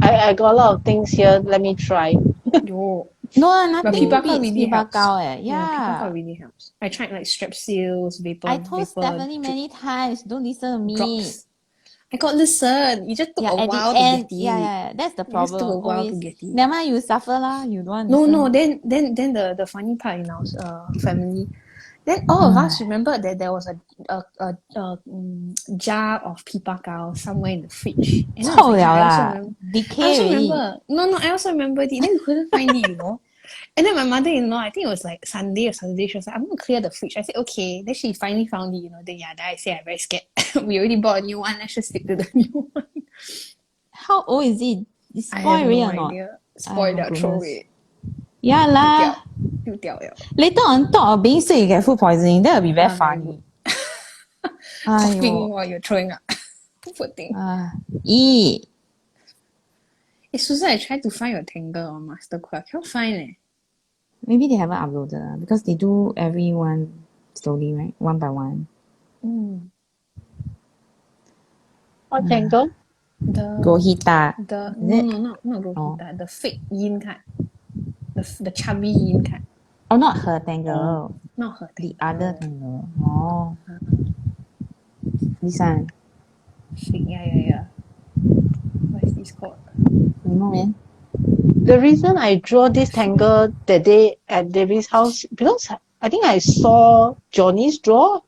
I got a lot of things here. Let me try. Yo. No, nothing But pipakao beats really helps. pipakao. Pipakao really helps. I tried like strepsils, vapor. I told Stephanie many times, don't listen to me. Drops. I got listen. It just took a at while the end, to get it. yeah, that's the It just problem. took a while Always, to get it. never mind, you suffer lah. You don't No, understand. then the funny part in our family, then all of us remembered that there was a jar of pipakao somewhere in the fridge. And I was like, I also Decay already. remember. No, I also remembered it. Then we couldn't find it, And then my mother-in-law, I think it was like Sunday or Saturday, she was like, I'm going to clear the fridge. I said, okay. Then she finally found it, Then I said, I'm very scared. We already bought a new one. Let's just stick to the new one. How old is it? It's I spoiled have already no or not? idea. Spoiled, my throw goodness. it. Yeah lah. 丢掉了. Later on top of being sick, you get food poisoning. That will be very Very funny. Coughing Aiyo. while you're throwing up. Poor thing. Hey, Susan, I tried to find your Tangle on Mastercard. Can't find it. maybe they haven't uploaded because they do everyone slowly, right? One by one. What tangle? The Gohita. no, not Rohita. The fake Yin card. The chubby Yin card. Oh, not her tangle. Not her The Tangle. other tangle. Oh. This one. Fake, yeah. What is this called? You know, man. The reason I draw this tangle that day at David's house, because I think I saw Johnny's draw.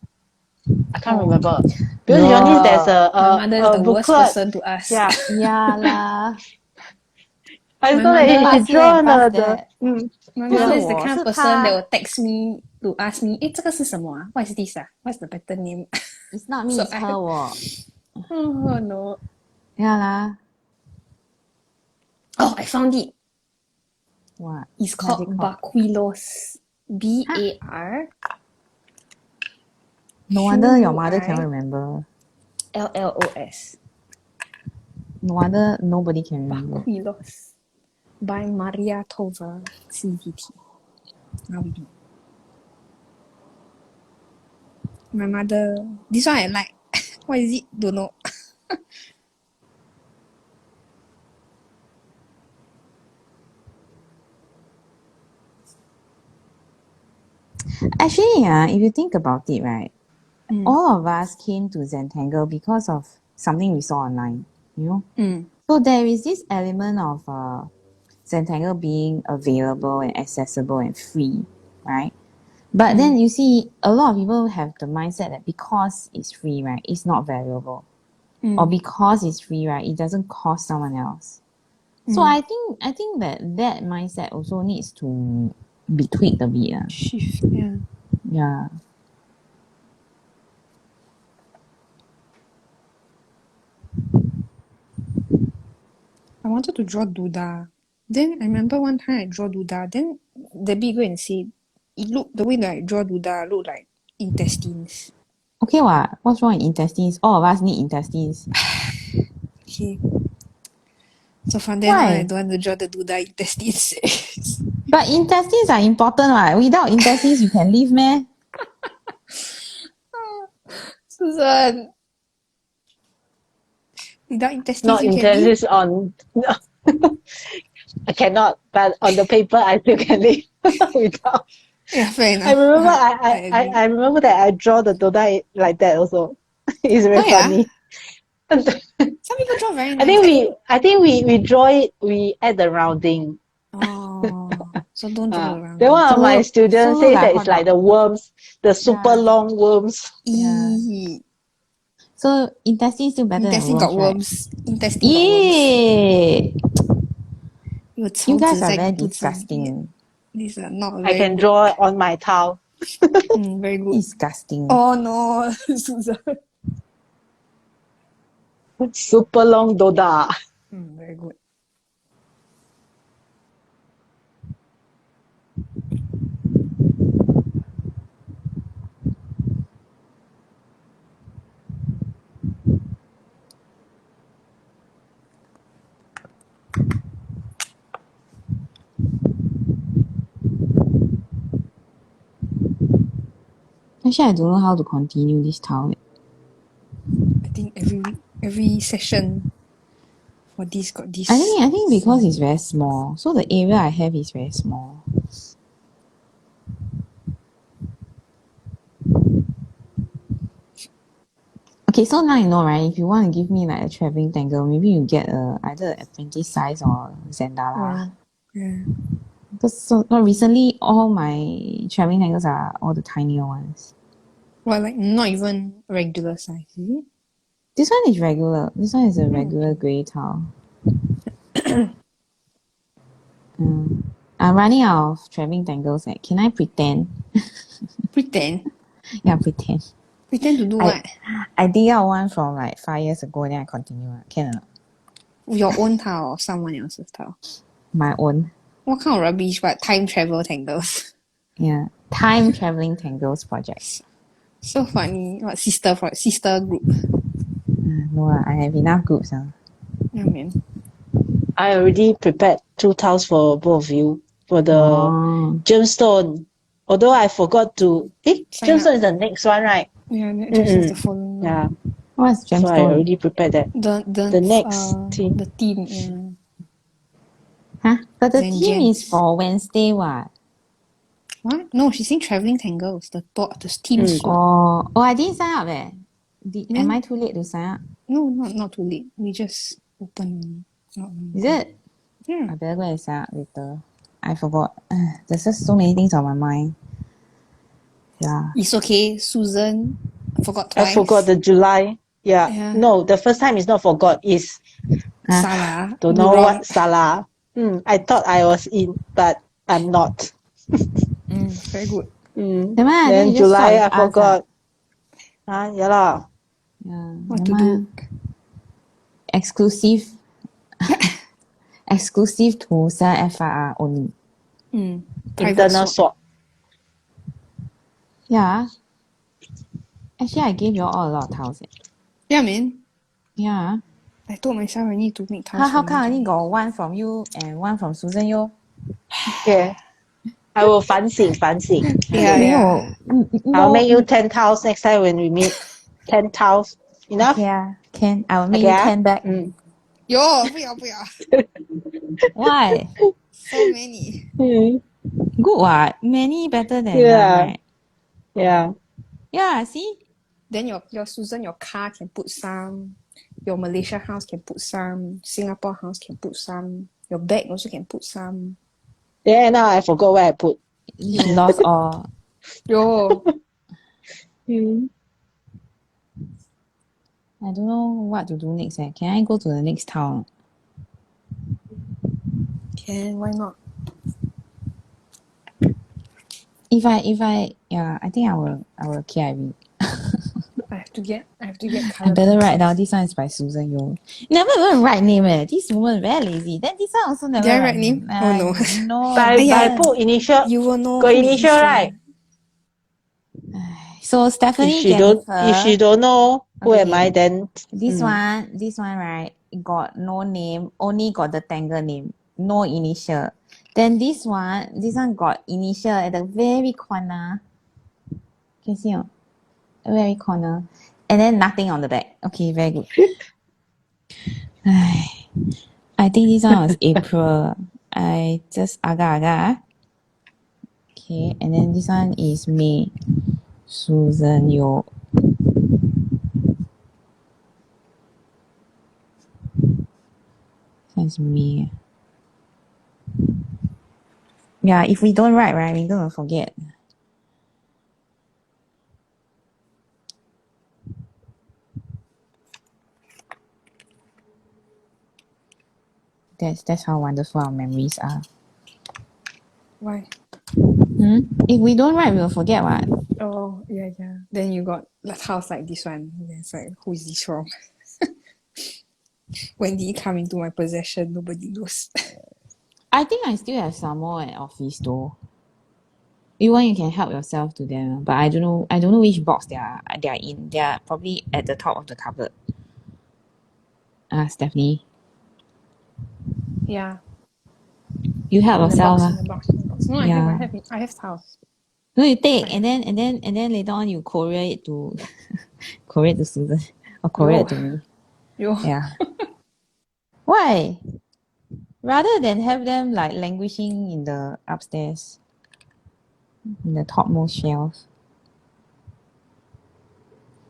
I can't remember. Because No. Johnny's, there's My mother is a the worst booklet. person to ask. Yeah. Yeah lah. I My saw mother that pass he drawn that, pass the that. My Yeah. mother is the kind of 是 person 他 that will text me to ask me, 这个是什么啊? What is this? What's the pattern name? It's not me, So it's I- her. Oh no. Yeah lah. Oh, I found it. What? It's called What's it called? Baquilos. BAR No wonder your mother cannot remember. LLOS. No wonder nobody can remember. Baquilos. By Maria Tova, CDT. Now we do. My mother. This one I like. What is it? Don't know. Actually, if you think about it, right, all of us came to Zentangle because of something we saw online, So there is this element of Zentangle being available and accessible and free, right? But then you see, a lot of people have the mindset that because it's free, right, it's not valuable. Or because it's free, right, it doesn't cost someone else. So I think that mindset also needs to be tweaked a bit. Shift. Yeah. Yeah. I wanted to draw Duda. Then I remember one time I draw Duda. Then Debbie go and say, the way that I draw Duda look like intestines. Okay, what's wrong with intestines? All of us need intestines. Okay. So from then on, Why? I don't want to draw the Duda intestines. But intestines are important, right? Without intestines, you can live, meh? Susan. Without intestines, Not you can live. intestines on. No. cannot, but on the paper I still can live without. Yeah, fair enough. I remember agree. I remember that I draw the Dota like that also. It's very Oh, yeah? funny. Some people draw very I nice. think we draw it, we add the rounding. Oh, so don't draw around. Then one of my students look says like that hot it's like dog. the worms, the super Yeah. long worms. Yeah. Eee. So intestine still better Intestine than got worms, worms. Intestine got worms. right? Yeah. 有 You 虫 guys 子 are 在 very 肚子里面。 disgusting. These are not I very can good. draw on my towel. Very good. Disgusting. Oh no, Susan. Super long Dota. Very good. Actually, I don't know how to continue this towel. I think every session for this got this. I think because it's very small, so the area I have is very small. Okay, so now you know, right? If you want to give me like a traveling tangle, maybe you get either apprentice size or Zendala. Wow. Yeah. Because recently, all my traveling tangles are all the tinier ones. Well, like not even regular size, is it? This one is regular. This one is a regular grey towel. I'm running out of traveling tangles. Can I pretend? Pretend. Yeah, pretend. Pretend to do what? I dig out one from like 5 years ago, then I continue. Can or not? Your own towel or someone else's towel? My own. What kind of rubbish? But time travel tangles. Yeah. Time traveling tangles project. So funny. What sister group? No, I have enough groups. Yeah, man. I already prepared 2 towels for both of you for the Oh. gemstone. Although I forgot to. Sign up. Gemstone is the next one, right? Yeah, just is the following. Yeah. What's So I gemstone? already prepared that. The next theme. The theme. Yeah. Huh? But the Zen theme is Gems. for Wednesday, what? What? No, she's saying traveling tangles. The theme swap. Oh, I didn't sign up eh. Am I too late to sign up? No, not too late. We just open. Is it? Yeah. I better go and sign up later. I forgot. There's just so many things on my mind. Yeah. It's okay, Susan. Forgot I twice. forgot the July. Yeah. Yeah. No, the first time is not forgot. Is Salah. don't know Wrong. what Salah. I thought I was in, but I'm not. Very good. Never mind, Then you just July swap I with us, forgot. Yeah lah. Yeah. What never to mind. do? Exclusive. Exclusive to sell FIR only. Private Internal swap. swap. Yeah. Actually, I gave you all a lot of towels. Yeah, man. Yeah. I told myself I need to make towels. How for come I me. only got one from you and one from Susan Yo? Yeah. I will 反省. Yeah, 没 yeah. 有 I'll make you 10 towels next time when we meet. 10 towels. Enough? Yeah, can. I will make Okay, you 10 back. 哟，不要不要 Why?，so many. Good what? Many better than Yeah. none, right? Yeah. Yeah, see? Then your Susan, your car can put some. Your Malaysia house can put some. Singapore house can put some. Your bag also can put some. Then now I forgot where I put. She lost all. Yo, I don't know what to do next. Can I go to the next town? can why not? If I I think I will KIV. I have to get I color. better write down. This one is by Susan Yo. Never even write name. This woman very lazy. Then this one also never. Did I write write name? Oh, no. No. But I Aiya. put initial. You will know. Got who initial, is right? So Stephanie If she Jennifer. don't know who Okay. am I, then This one, right? Got no name. Only got the tangle name. No initial. Then this one got initial at the very corner. Can you see? Very corner. And then nothing on the back. Okay, very good. I think this one was April. I just agak-agak. Okay, and then this one is May. Susan Yo. That's me. Yeah, if we don't write, right, we're gonna forget. That's how wonderful our memories are. Why? If we don't write, we'll forget what. Oh, yeah, yeah. Then you got like house like this one. Then it's like, who is this from? When did it come into my possession? Nobody knows. I think I still have some more at office though. If you want, you can help yourself to them. But I don't know. I don't know which box they are in. They are probably at the top of the cupboard. Stephanie, Yeah. you help In the yourself. box, in the box, in the box. No, Yeah. I have tiles. No, you take I and have. then later on you courier it to courier it to Susan or courier it Yo, to me. yo. Yeah. Why? Rather than have them like languishing in the upstairs, in the topmost shelf.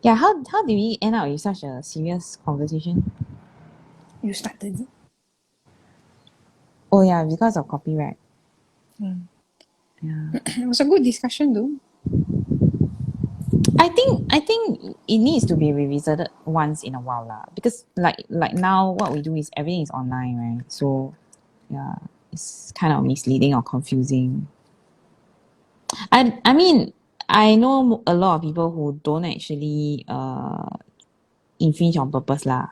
Yeah, how did we end up with such a serious conversation? You started it. Oh yeah, because of copyright. Mm. Yeah. It was a good discussion though. I think it needs to be revisited once in a while lah. Because like now what we do is everything is online, right? So yeah, it's kind of misleading or confusing. I mean I know a lot of people who don't actually infringe on purpose lah.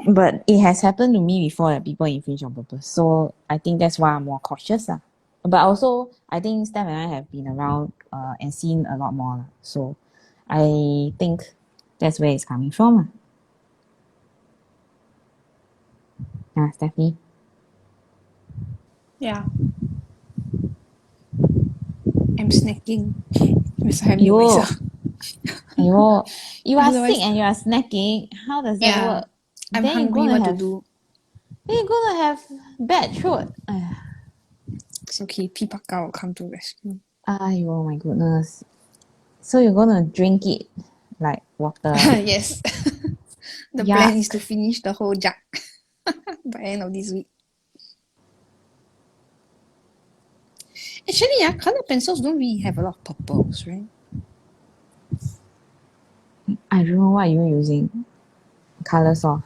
But it has happened to me before that people infringe on purpose. So I think that's why I'm more cautious lah. But also I think Steph and I have been around and seen a lot more lah. So I think that's where it's coming from lah. Stephanie. Yeah. I'm snacking. Because I mute Yo. myself. Yo, you are Otherwise- sick and you are snacking. How does that Yeah. work? I'm Then you're hungry. gonna What to have do? then you're gonna have bad throat. It's okay. Pipaka will come to rescue. Oh my goodness. So you're gonna drink it like water. Yes. The Yuck. plan is to finish the whole jug by end of this week. Actually, yeah, color pencils don't really have a lot of purples, right? I don't know what you're using. Coloursoft.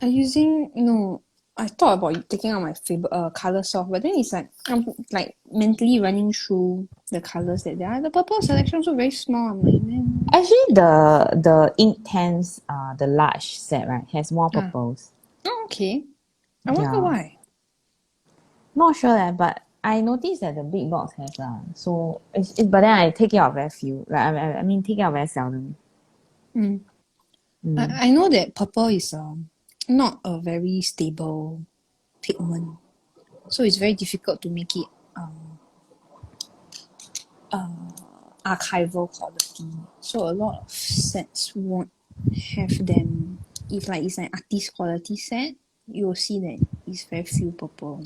I'm using I thought about taking out my favorite color soft, but then it's like I'm like mentally running through the colors that there are. The purple selection also very small. I'm like, man. Actually, the Inktense, the large set, right, has more purples. Oh, okay. I wonder Yeah. why. Not sure that, but I noticed that the big box has so but then I take it out very few. Like I mean, take it out very seldom. I know that purple is not a very stable pigment, so it's very difficult to make it archival quality. So a lot of sets won't have them. If like it's an artist quality set, you'll see that it's very few purple.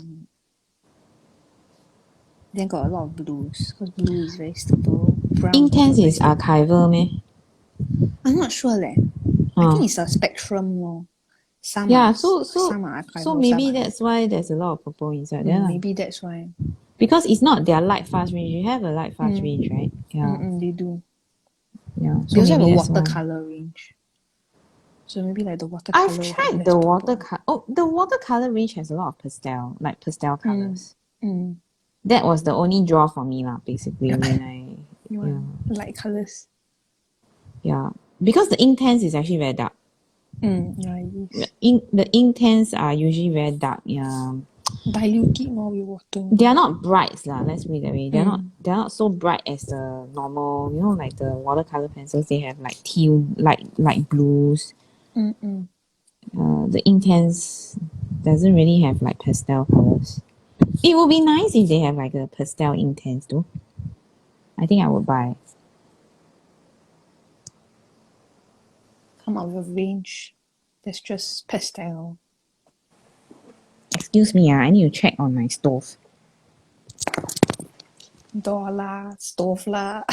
Then got a lot of blues because blue is very stable. Brown Inktense is very archival, meh? I'm not sure leh. I think it's a spectrum more. Some Yeah, are, so some are archival, so maybe some are that's why there's a lot of purple inside there. maybe that's why. Because it's not their light fast range. You have a light fast range, right? Yeah. They do. Yeah. They So also have a maybe that's why. watercolor range. So maybe like the watercolor. I've tried the watercolor. Oh, the watercolor range has a lot of pastel colors. That was the only draw for me lah, basically when I You want light colors. yeah. Because the Inktense is actually very dark. Yeah, it is. The Inktense are usually very dark. Yeah. Dilute it more with water. They are not bright lah. Let's put it that way. They're not so bright as the normal. You know, like the watercolor pencils. They have like teal, light blues. The Inktense doesn't really have like pastel colors. It would be nice if they have like a pastel Inktense though. I think I would buy. Come out with a range that's just pastel. Excuse me, I need to check on my stove. Door lah, stove lah.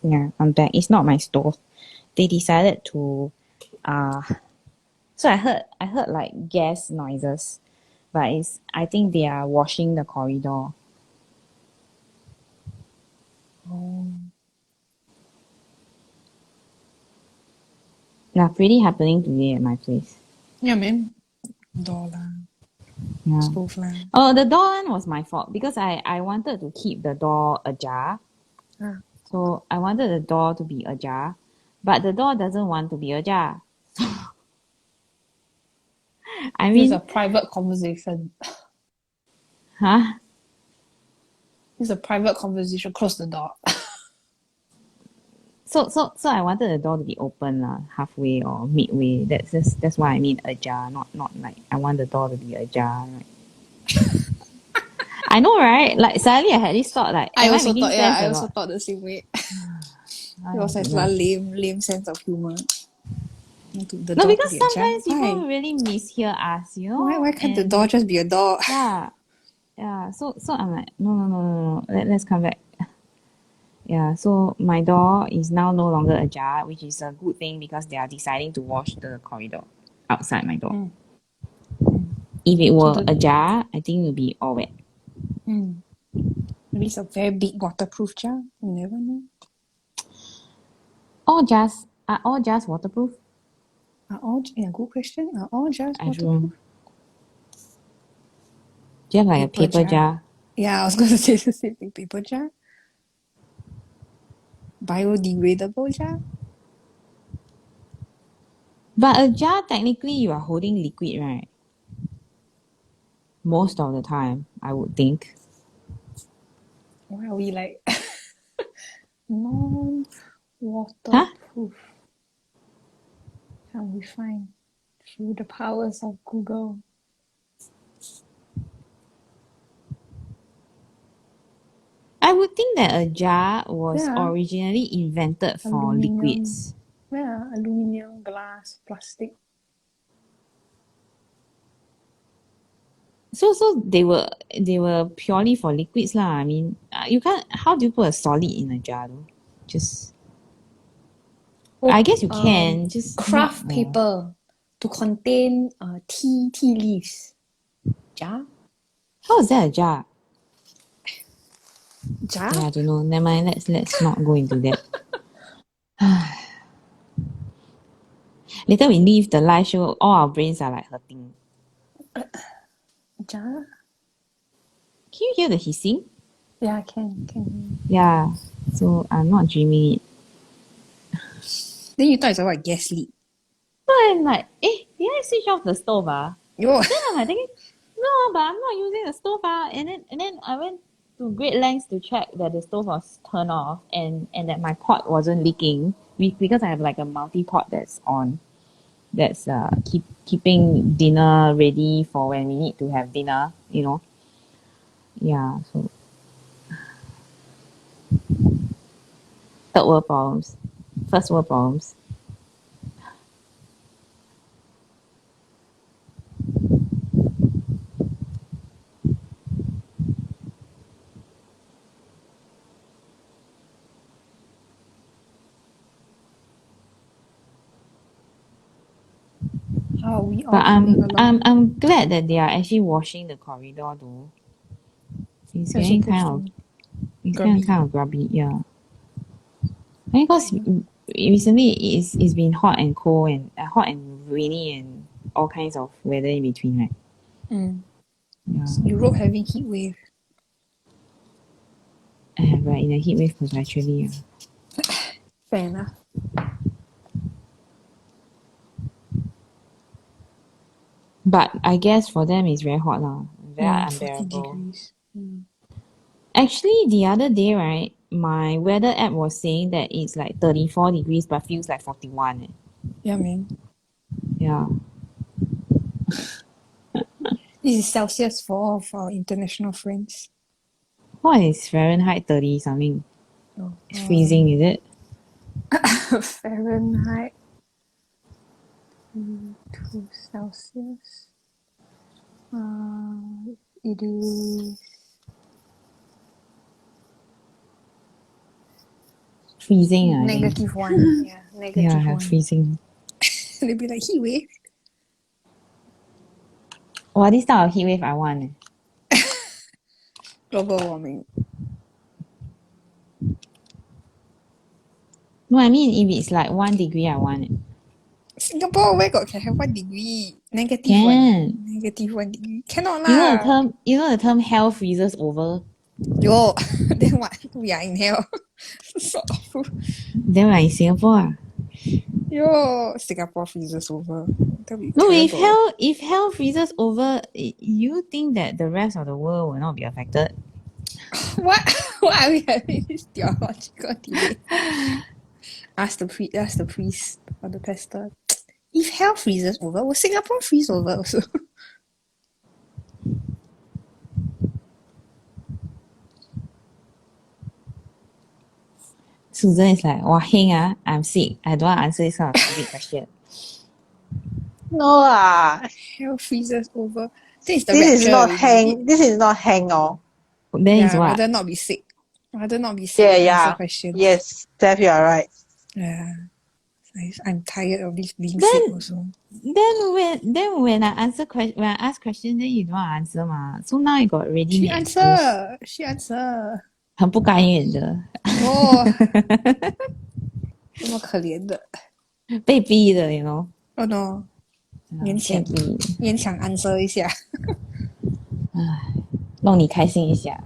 Yeah, I'm back. It's not my stove. They decided to so I heard like gas noises, but I think they are washing the corridor. Oh. Yeah, pretty happening today at my place. Yeah, man. Door lah, Yeah. stove lah. Oh, the door one was my fault because I wanted to keep the door ajar. Ah. So I wanted the door to be ajar, but the door doesn't want to be ajar. I This is mean, a private conversation. huh? This is a private conversation. Close the door. So I wanted the door to be open halfway or midway. That's what I mean ajar, not like I want the door to be ajar. Right? I know, right? Like suddenly I had this thought, like I am also making thought, yeah, sense I or also not? thought the same way. Oh, It was like goodness. a lame sense of humor. The No, door to because be ajar. sometimes people Why? really mishear us, you know. Why can't the And door just be a door? yeah, yeah. So I'm like, no. Let's come back. Yeah. So my door is now no longer ajar, which is a good thing because they are deciding to wash the corridor outside my door. Mm. If it were the- ajar, I think it would be all wet. Maybe it's a very big waterproof jar. You never know. Are all jars waterproof? Good question. Are all jars I don't waterproof? know. Do you have like a paper jar? Yeah, I was going to say the same thing. Paper jar. Biodegradable jar. But a jar, technically, you are holding liquid, right? Most of the time, I would think. Why are we like non-waterproof? Can we find through the powers of Google? I would think that a jar was Yeah. originally invented for Aluminium. liquids. Yeah, aluminium, glass, plastic. So they were purely for liquids lah. I mean, you can't. How do you put a solid in a jar though? Just. I guess you can just craft not- paper to contain tea leaves. Jar? How is that a jar? Jar? Yeah, I don't know. Never mind. Let's not go into that. Later we leave the live show, all our brains are like hurting. Jar? Can you hear the hissing? Yeah, I can. Yeah. So I'm not dreaming it. Then you thought it's about gas leak. So I'm like, did I switch off the stove? Yo. Then I'm like thinking, no, but I'm not using the stove. And then I went to great lengths to check that the stove was turned off and that my pot wasn't leaking. Because I have like a multi-pot that's on. That's keeping dinner ready for when we need to have dinner, you know. Yeah, so third world problems. First world problems. How are we all But coming along? I'm glad that they are actually washing the corridor though. It's They're getting supposed kind of grubby, yeah. I mean, because recently it's been hot and cold and hot and rainy and all kinds of weather in between, right? Yeah. Europe having heat wave. But in a heat wave perpetually. Fair enough. But I guess for them it's very hot now. Very 40 unbearable. degrees. Actually, the other day, right, my weather app was saying that it's like 34 degrees but feels like 41. Yeah, man. Yeah. This is Celsius for our international friends. What is Fahrenheit 30 something? Oh, It's freezing, is it? Fahrenheit to Celsius. It is Freezing, I think. -1. Yeah, Yeah, -1. freezing. They'll be like heat wave. Oh, this type of heat wave I want. Global warming. No, I mean if it's like 1 degree, I want it. Singapore where got can have 1 degree? -1. Can. -1 degree. Cannot You know the lah. term. You know the term hell freezes over. Yo, then what? We are in hell. So awful. Then we're in Singapore. Ah. Yo, Singapore freezes over. That'll be No, terrible. if hell freezes over, you think that the rest of the world will not be affected? What? Why are we having this theological debate? Ask the priest or the pastor. If hell freezes over, will Singapore freeze over also? Susan is like, "Wow, heng ah, I'm sick. I don't want to answer this kind of stupid question." No lah. Hell freezes over. This is the This is rapture not already. hang. This is not hang on. Then is Yeah, what? rather not be sick. Rather not be sick Yeah, and answer yeah. questions. Yes, Steph, you are right. Yeah. I'm tired of this being Then- sick also. Then when I ask questions, then you don't want to answer ma. So now you got ready She made excuse. answer. She answer. 很不甘愿的，哦，这么可怜的。被逼的，you know， Oh no，勉强被逼，勉强 answer 一下。弄你开心一下。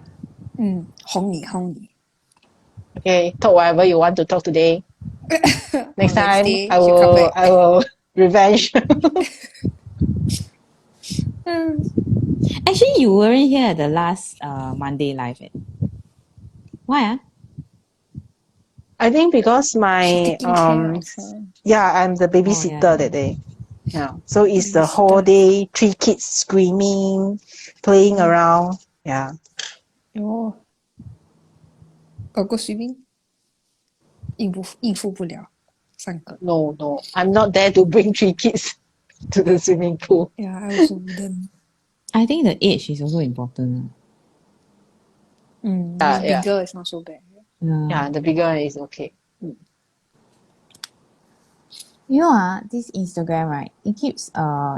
哄你哄你。 Okay, talk whatever you want to talk today. Next On time, Wednesday, I she come will. back. I will revenge. Actually, you weren't here at the last Monday live. Why ah? I think because my She's taking care of her. yeah, I'm the babysitter yeah. that day. Yeah, so it's the whole day, 3 kids screaming, playing around. Yeah. 哦，狗狗 swimming 应付不了3个。 No, I'm not there to bring 3 kids to the swimming pool. Yeah, I also wouldn't. I think the age is also important. The bigger is not so bad. Yeah, the bigger one is okay. You know this Instagram, right? It keeps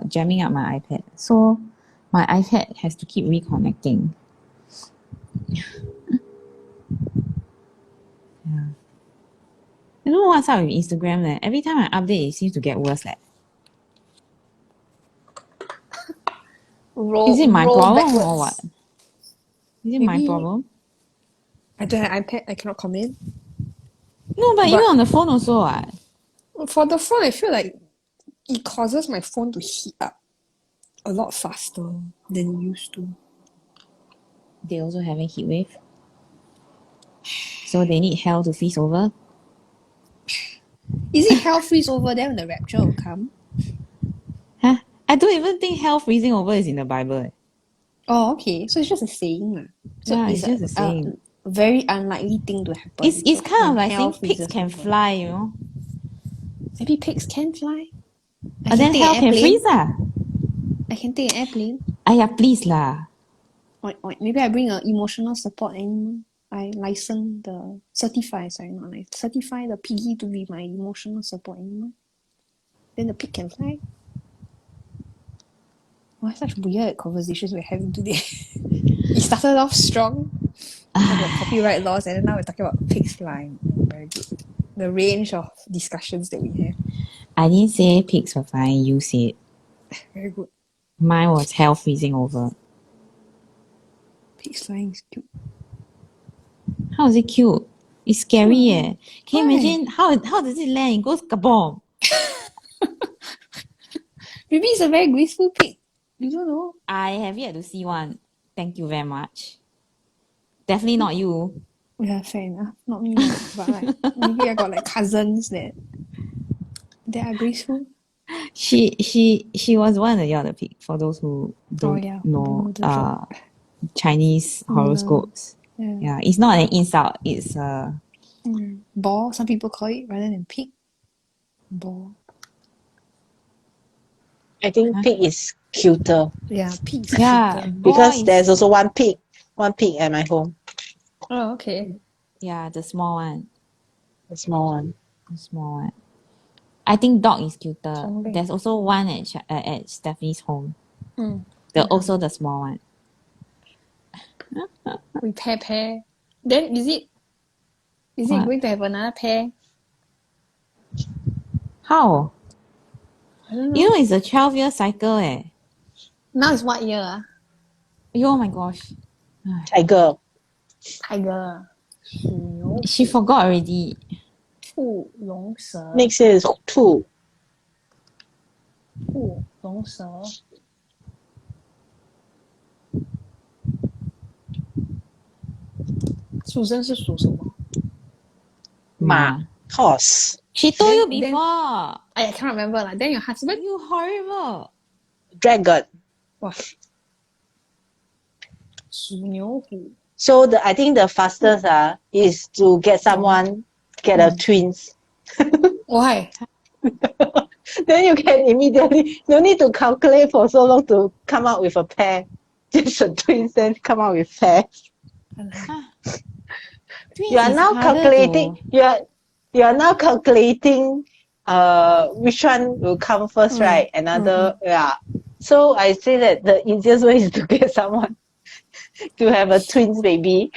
jamming up my iPad. So my iPad has to keep reconnecting. Yeah. You know what's up with Instagram? Like, every time I update, it seems to get worse. Like. Is it my problem or what? Is it my Maybe- problem? I don't have iPad. I cannot comment. No, but even on the phone also what? For the phone, I feel like it causes my phone to heat up a lot faster than it used to. They also having heat wave. So they need hell to freeze over. Is it hell freeze over then when the rapture will come? Huh? I don't even think hell freezing over is in the Bible. Eh. Oh, okay. So it's just a saying. lah. So Yeah, it's just a saying. very unlikely thing to happen. It's kind of when like hell saying pigs freezes can over. fly, you know. Maybe pigs can fly. I But then take hell an can airplane. freeze ah. I can take an airplane. Aya, please lah. Or maybe I bring an emotional support animal. I license the certify the piggy to be my emotional support animal. Then the pig can fly. Why such weird conversations we're having today? It started off strong about copyright laws, and then now we're talking about pigs flying. Very good. The range of discussions that we have. I didn't say pigs were flying, you said. Very good. Mine was hell freezing over. Pigs flying is cute. How is it cute? It's scary eh. Can you Why? imagine how does it land? It goes kaboom. Maybe it's a very graceful pig. You don't know. I have yet to see one. Thank you very much. Definitely not you. Yeah, fair enough. Not me, but like maybe I got like cousins that are graceful. She was one of the other pig for those who Oh don't yeah, don't know know the joke. Chinese No. horoscopes. Yeah. Yeah, it's not an insult. It's Ball, some people call it rather than pig. Ball. I think pig is cuter Yeah, pig is yeah, cuter. because there's boys. also one pig at my home, Oh, okay. Yeah, the small one, the small one. the small one. I think dog is cuter. 同类。There's also one at Stephanie's home. Also the small one. We pair. Then is it What? going to have another pair? How? I don't You know. know it's a 12-year cycle eh. Now is what year? Ah? Oh my gosh. Tiger. Tiger. 鼠牛 She forgot already. 兔龙蛇 Next year is 兔。兔龙蛇属生是属什么？马 horse She told you Then- before. I can't remember lah. Then your husband? You horrible. dragon. 哇，鼠牛虎 So I think the fastest is to get someone get a twins. Why? Then you can immediately no need to calculate for so long to come out with a pair. Just a twins then come out with pair. Twins You are is now harder calculating to- you are now calculating which one will come first, right? Another yeah. So I say that the easiest way is to get someone to have a twins baby.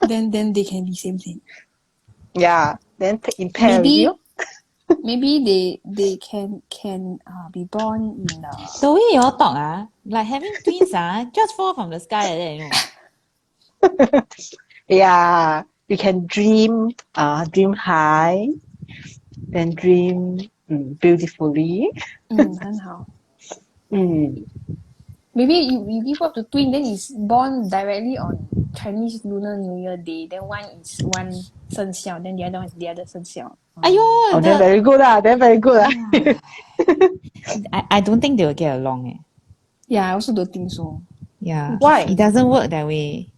then they can be same thing. Yeah. Then in pair with Maybe you. maybe they can be born in The way you all talk like having twins just fall from the sky like that, you know. Yeah. You can dream high, then dream beautifully. 很好。 Mm. Maybe you give birth to twin, then it's born directly on Chinese Lunar New Year day. Then one is one 生肖, then the other one is the other 生肖. !aiyo! Oh, then very good then very good I don't think they will get along eh. Yeah, I also don't think so. Yeah. Why? It doesn't work that way.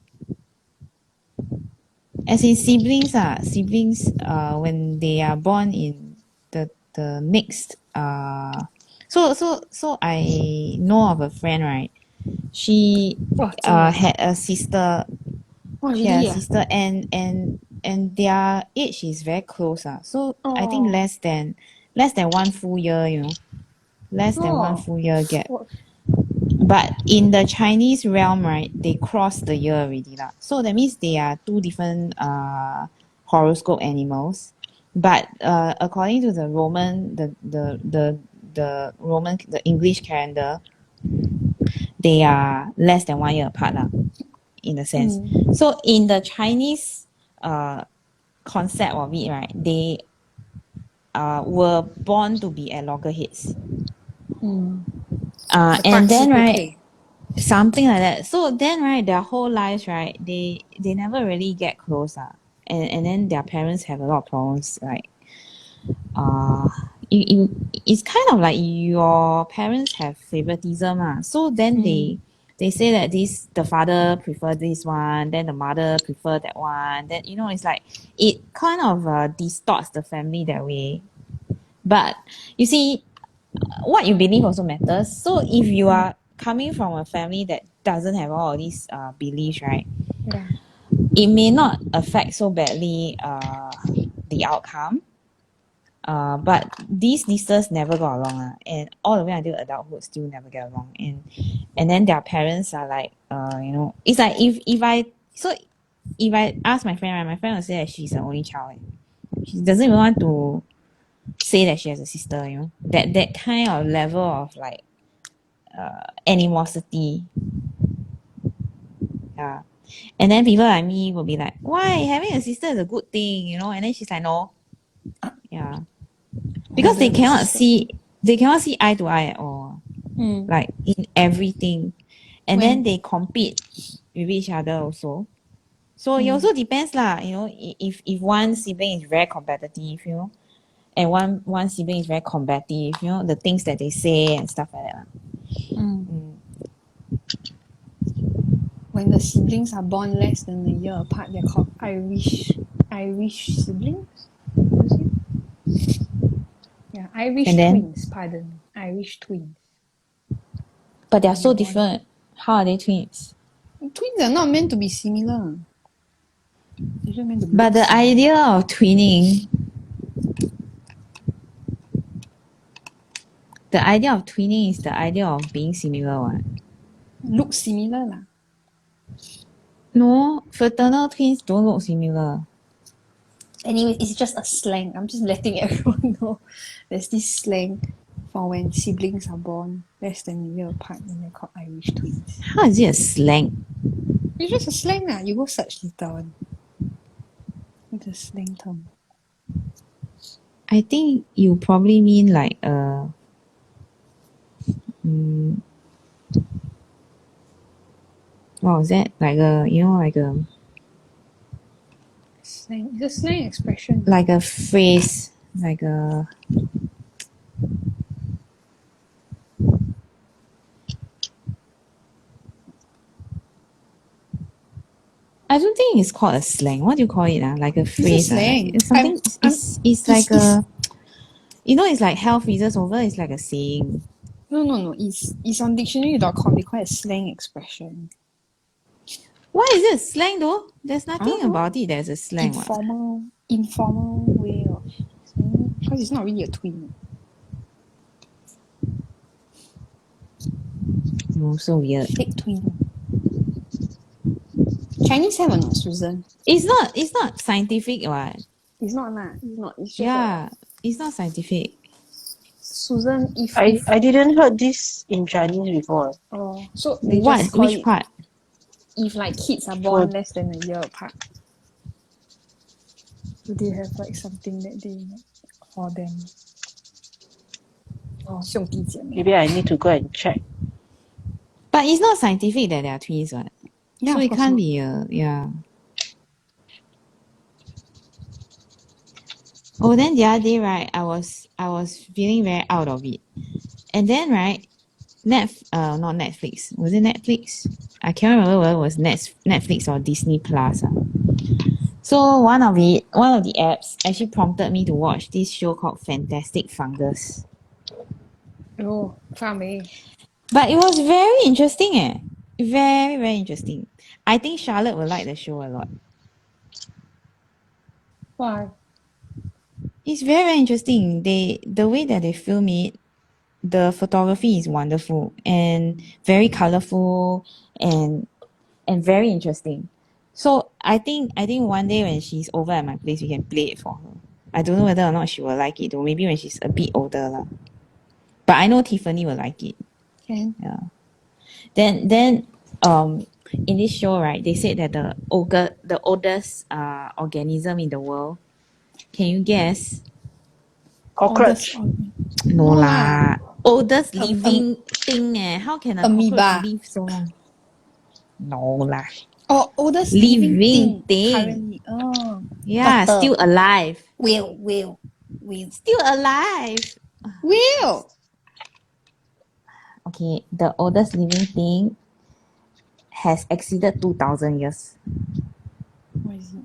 As in siblings when they are born in the next so I know of a friend, right? She Wow, 真的 had a sister. Wow, She had really a sister and their age is very close. So I think Oh. less than 1 full year, you know. Less than 1 Oh. full year gap. What? But in the Chinese realm, right, they cross the year already lah. So that means they are two different horoscope animals. But according to the Roman, the Roman, the English calendar, they are less than 1 year apart lah, in a sense. So in the Chinese concept of it, right, they were born to be at loggerheads. And then right, something like that. So then right, their whole lives right, they never really get close and then their parents have a lot of problems like it's kind of like your parents have favoritism so then they say that the father prefer this one, then the mother prefer that one, then you know it's like it kind of distorts the family that way. But you see, what you believe also matters. So if you are coming from a family that doesn't have all of these beliefs, right? Yeah. It may not affect so badly the outcome. But these nieces never got along and all the way until adulthood still never get along. And then their parents are like, you know, it's like if I ask my friend, right, my friend will say that she's the only child. She doesn't even want to say that she has a sister, you know. That kind of level of like animosity. Yeah. And then people like me will be like, why? Having a sister is a good thing, you know? And then she's like, no. Yeah. Because they cannot see eye to eye at all. Like in everything. And then they compete with each other also. So it also depends lah, you know, if one sibling is very competitive, you know, and one sibling is very combative, you know, the things that they say and stuff like that lah. When the siblings are born less than a year apart, they're called Irish siblings. Is it? Yeah, Irish And then? twins. Pardon, Irish twins. But they are so Born. different. How are they twins? Twins are not meant to be similar. They're just meant to But look the similar. idea of twinning, is the idea of being similar one. Look similar lah. No, fraternal twins don't look similar. Anyway, it's just a slang. I'm just letting everyone know there's this slang for when siblings are born less than a year apart and they're called Irish twins. How is it a slang? It's just a slang lah. You go search later on. It's a slang term. I think you probably mean like what was that? Like a, you know, Slang. It's a slang expression. like a phrase, like a. I don't think it's called a slang. What do you call it? Like a phrase. slang. It's something. It's like a. You know, it's like hell freezes over. It's like a saying. No. It's on dictionary.com. They call it slang expression. Why is it a slang though? There's nothing know. about it that's a slang. What? Informal way of saying it. Because it's not really a twin. Oh, so weird. Fake twin. Chinese have or not, Susan? It's not scientific, what? It's not lah. It's not. It's just Yeah, it's not scientific. Susan, if I didn't heard this in Chinese before. oh, so they What? just call Which it part? if like kids are born less than a year apart. Do they have like something that they call them? Oh, 兄弟姐妹. Maybe I need to go and check. But it's not scientific that they are twins, what? Yeah, So of it course can't not. be a yeah. Oh, then the other day, right, I was feeling very out of it, and then right, not Netflix. Was it Netflix? I can't remember whether it was Netflix or Disney Plus. So one of the apps actually prompted me to watch this show called Fantastic Fungus. Oh, funny. But it was very interesting, very, very interesting. I think Charlotte will like the show a lot. Why? It's very, very interesting. The way that they film it, the photography is wonderful and very colorful and very interesting. So I think one day when she's over at my place, we can play it for her. I don't know whether or not she will like it though. Maybe when she's a bit older lah. But I know Tiffany will like it. Can. Yeah. Then in this show, right, they said that the oldest organism in the world. Can you guess? Cockroach. No lah. Oldest living thing. How can a amoeba. cockroach live so long? No lah. Oh, oldest living thing. Currently. Oh. Yeah, Turtle. still alive. Whale. Still alive. Whale. Okay, the oldest living thing has exceeded 2,000 years. What is it?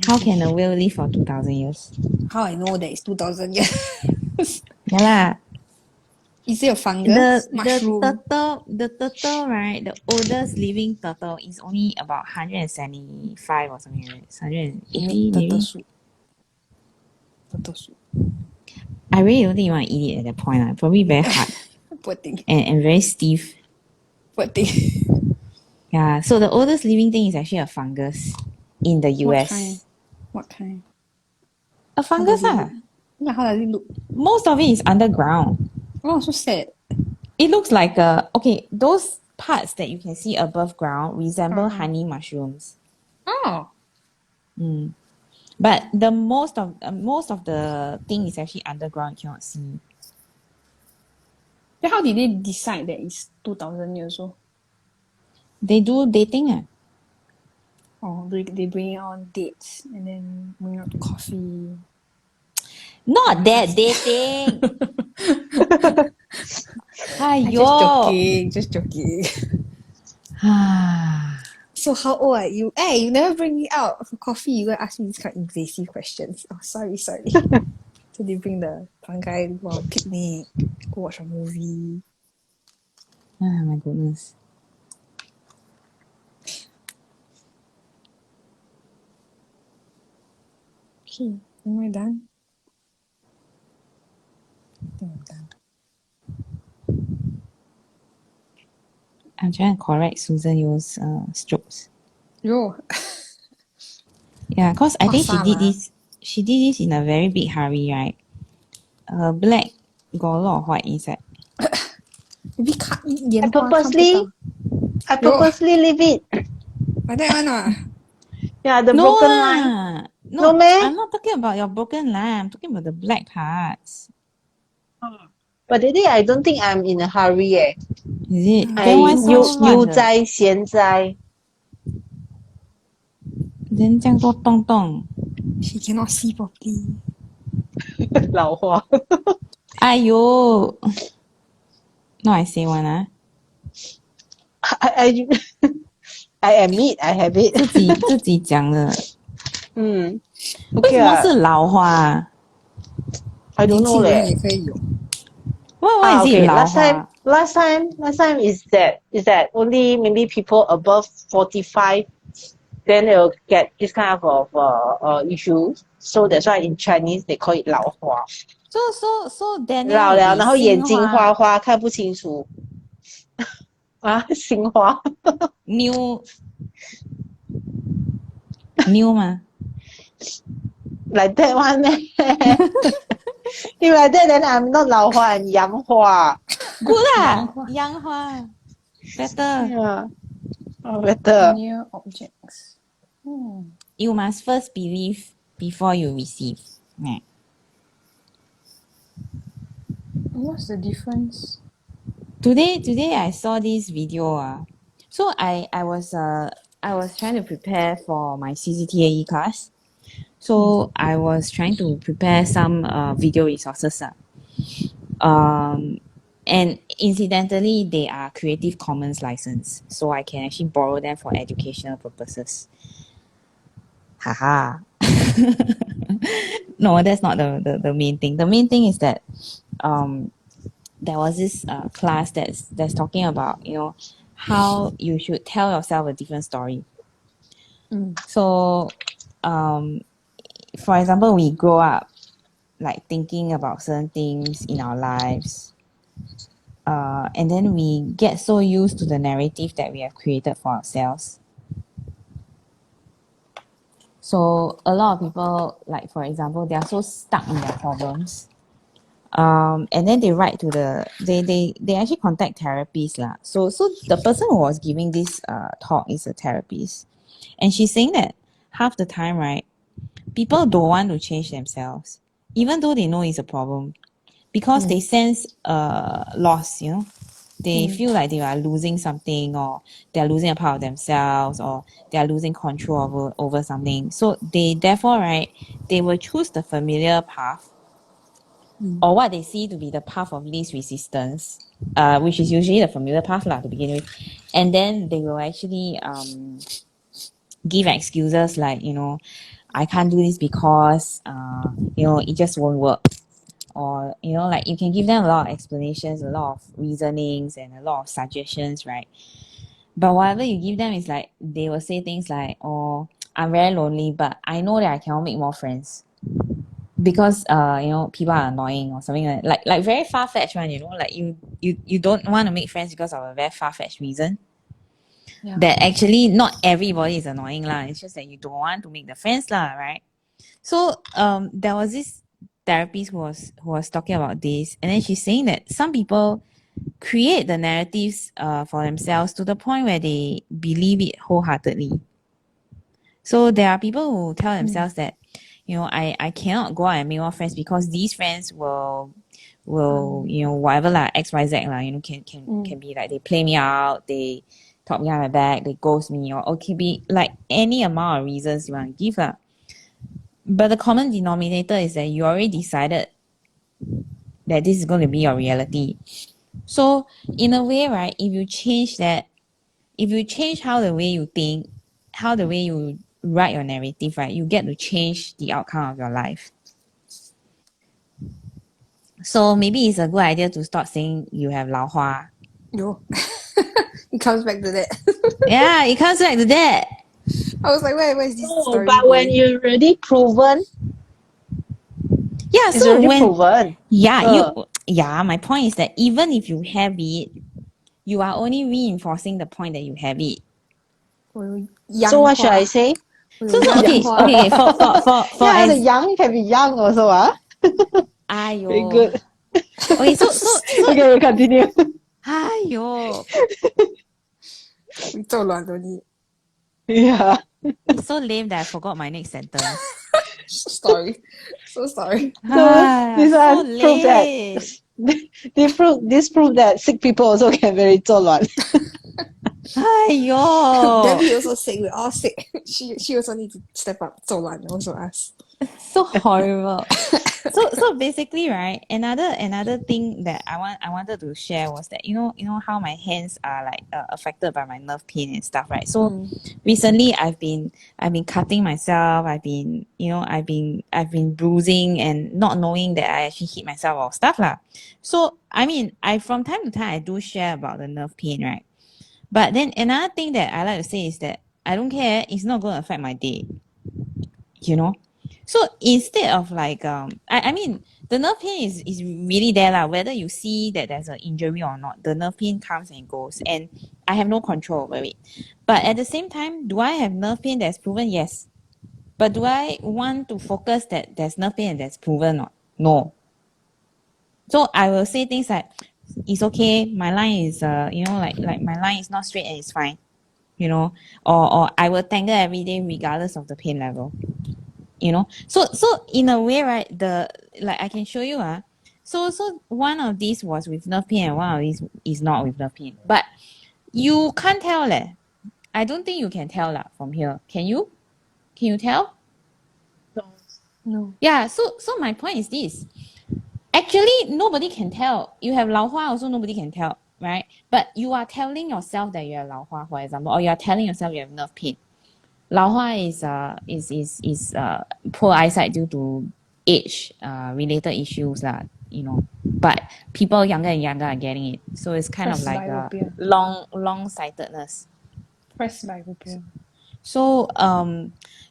How can a whale live for 2,000 years? How I know that it's 2,000 years? Yeah lah. Is it a fungus? Mushroom? The turtle, right? The oldest living turtle is only about 175 or something like that. 180 maybe. Turtle soup. I really don't think you want to eat it at that point. Probably very hard Poor thing. and very stiff. Poor thing. Yeah, so the oldest living thing is actually a fungus in the US. What kind? A fungus lah. Yeah, how does it look? Most of it is underground. Oh, so sad. It looks like those parts that you can see above ground resemble honey mushrooms. Oh. But the most of the thing is actually underground. You cannot see. Then how did they decide that it's 2,000 years old? They do dating. Or they bring you on dates and then bring you out to coffee. Not that dating. I just joking. So how old are you? Hey, you never bring me out for coffee. You gonna ask me these kind of invasive questions. Oh, sorry. So they bring the guy go on a picnic, go watch a movie. Ah, my goodness. Okay, am I done? I think I'm done. I'm trying to correct Susan Yu's strokes. Yo, Yeah, because I think she did 画沙拉. this. She did this in a very big hurry, right? Black got a lot of white inside. Maybe I 眼花看不 purposely 到. I Yo, purposely leave it. like that one ah. Yeah, the No broken line. lah. No, No, meh? I'm not talking about your broken line. I'm talking about the black parts. But that day I don't think I'm in a hurry. Is it? Ah, Then I why you so just- 乱的？ 悠哉闲哉. Then 这样多洞洞。 She cannot see properly. 老花. !aiyo! Not I say one ah. I admit I have it. 自己讲的。为为什么是老花啊？ I don't know 年轻人 leh. 也可以有。 Why is it Okay. 老 Last 花？ time is that only maybe people above 45, then they'll get this kind of issue. So that's why in Chinese they call it 老花. So Daniel 老了， will 然后 be 眼睛花新花花，看不清楚。新花。new 吗？ Like that one meh? If like that, then I'm not 老花 I'm 洋花. Good 啦，洋花 better. Yeah. Better. Near objects. You must first believe before you receive. Yeah. What's the difference? Today I saw this video. So I was trying to prepare for my CCTAE class. So I was trying to prepare some video resources. And incidentally, they are Creative Commons license, so I can actually borrow them for educational purposes. Haha. No, that's not the main thing. The main thing is that there was this class that's talking about, how you should tell yourself a different story. So for example, we grow up like thinking about certain things in our lives, and then we get so used to the narrative that we have created for ourselves. So a lot of people, like for example, they are so stuck in their problems, and then they write to they actually contact therapists lah. So the person who was giving this talk is a therapist, and she's saying that half the time, right, people don't want to change themselves, even though they know it's a problem, because they sense loss. They feel like they are losing something, or they are losing a part of themselves, or they are losing control over something. So therefore, right, they will choose the familiar path, or what they see to be the path of least resistance, which is usually the familiar path lah to begin with. And then they will actually give excuses like, I can't do this because, it just won't work. Or, like you can give them a lot of explanations, a lot of reasonings, and a lot of suggestions, right? But whatever you give them is like, they will say things like, oh, I'm very lonely, but I know that I cannot make more friends because, people are annoying or something like that. Like very far-fetched one, like you don't want to make friends because of a very far-fetched reason. Yeah. That actually not everybody is annoying lah. It's just that you don't want to make the friends lah, right? So there was this therapist who was talking about this, and then she's saying that some people create the narratives for themselves to the point where they believe it wholeheartedly. So there are people who tell themselves that, I cannot go out and make more friends because these friends will whatever lah, XYZ lah, can be like they play me out, they talk behind my back, they ghost me, or it could be like any amount of reasons you want to give lah. But the common denominator is that you already decided that this is going to be your reality. So in a way, right, if you change that, if you change how the way you think, how the way you write your narrative, right, you get to change the outcome of your life. So maybe it's a good idea to stop saying you have 老花. No. It comes back to that. Yeah, it comes back to that. I was like, where is this No, story but when going? you're already proven, Yeah, it's so already when proven. my point is that even if you have it, you are only reinforcing the point that you have it. So what should I say? So okay. For Yeah, the as young can be young also, Very good. Okay, so Okay, we continue. 你做卵的你 Yeah. it's so lame that I forgot my next sentence. Sorry. So sorry. So this so one proves lame. that this prove that sick people also can very 作乱. Debbie also sick. We're all sick. She also needs to step up. 做卵 also us. So horrible. so basically, right, another thing that I wanted to share was that you know how my hands are like affected by my nerve pain and stuff, right? So recently I've been cutting myself. I've been bruising and not knowing that I actually hit myself or stuff lah. So I mean, I from time to time I do share about the nerve pain, right? But then another thing that I like to say is that I don't care. It's not going to affect my day. You know. So instead of like I mean the nerve pain is really there lah, whether you see that there's an injury or not, the nerve pain comes and goes and I have no control over it. But at the same time, do I have nerve pain that's proven? Yes. But do I want to focus that there's nerve pain and that's proven or not? No. So I will say things like, it's okay, my line is like my line is not straight and it's fine. You know, or I will tangle every day regardless of the pain level. You know, so in a way, right, I can show you so one of these was with nerve pain and one of these is not with nerve pain, but you can't tell I don't think you can tell from here. Can you tell? No. Yeah, so my point is this. Actually, nobody can tell. You have 老花 also, nobody can tell, right? But you are telling yourself that you have 老花, for example, or you are telling yourself you have nerve pain. 老花 is poor eyesight due to age related issues lah, you know. But people younger and younger are getting it, so it's kind of like long sightedness. Presbyopia. So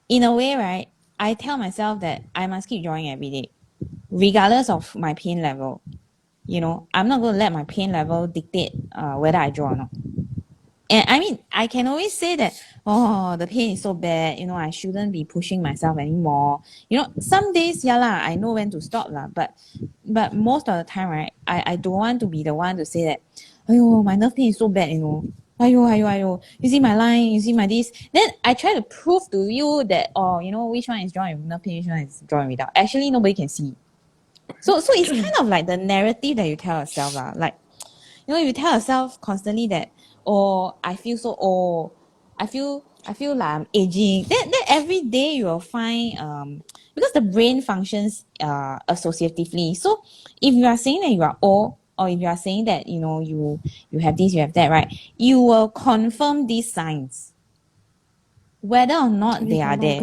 in a way, right, I tell myself that I must keep drawing every day, regardless of my pain level. You know, I'm not going to let my pain level dictate whether I draw or not. And I mean, I can always say that, oh, the pain is so bad, you know, I shouldn't be pushing myself anymore. You know, some days, yeah lah, I know when to stop lah. But most of the time, right, I don't want to be the one to say that, oh, my nerve pain is so bad, you know. Ayo. You see my line, you see my this. Then I try to prove to you that, oh, you know, which one is drawing with nerve pain, which one is drawing without. Actually, nobody can see. So it's kind of like the narrative that you tell yourself lah. Like, you know, you tell yourself constantly that, oh, I feel so old. I feel like I'm aging. Then every day you will find because the brain functions associatively. So if you are saying that you are old, or if you are saying that, you know, you have this, you have that, right? You will confirm these signs, whether or not they are there.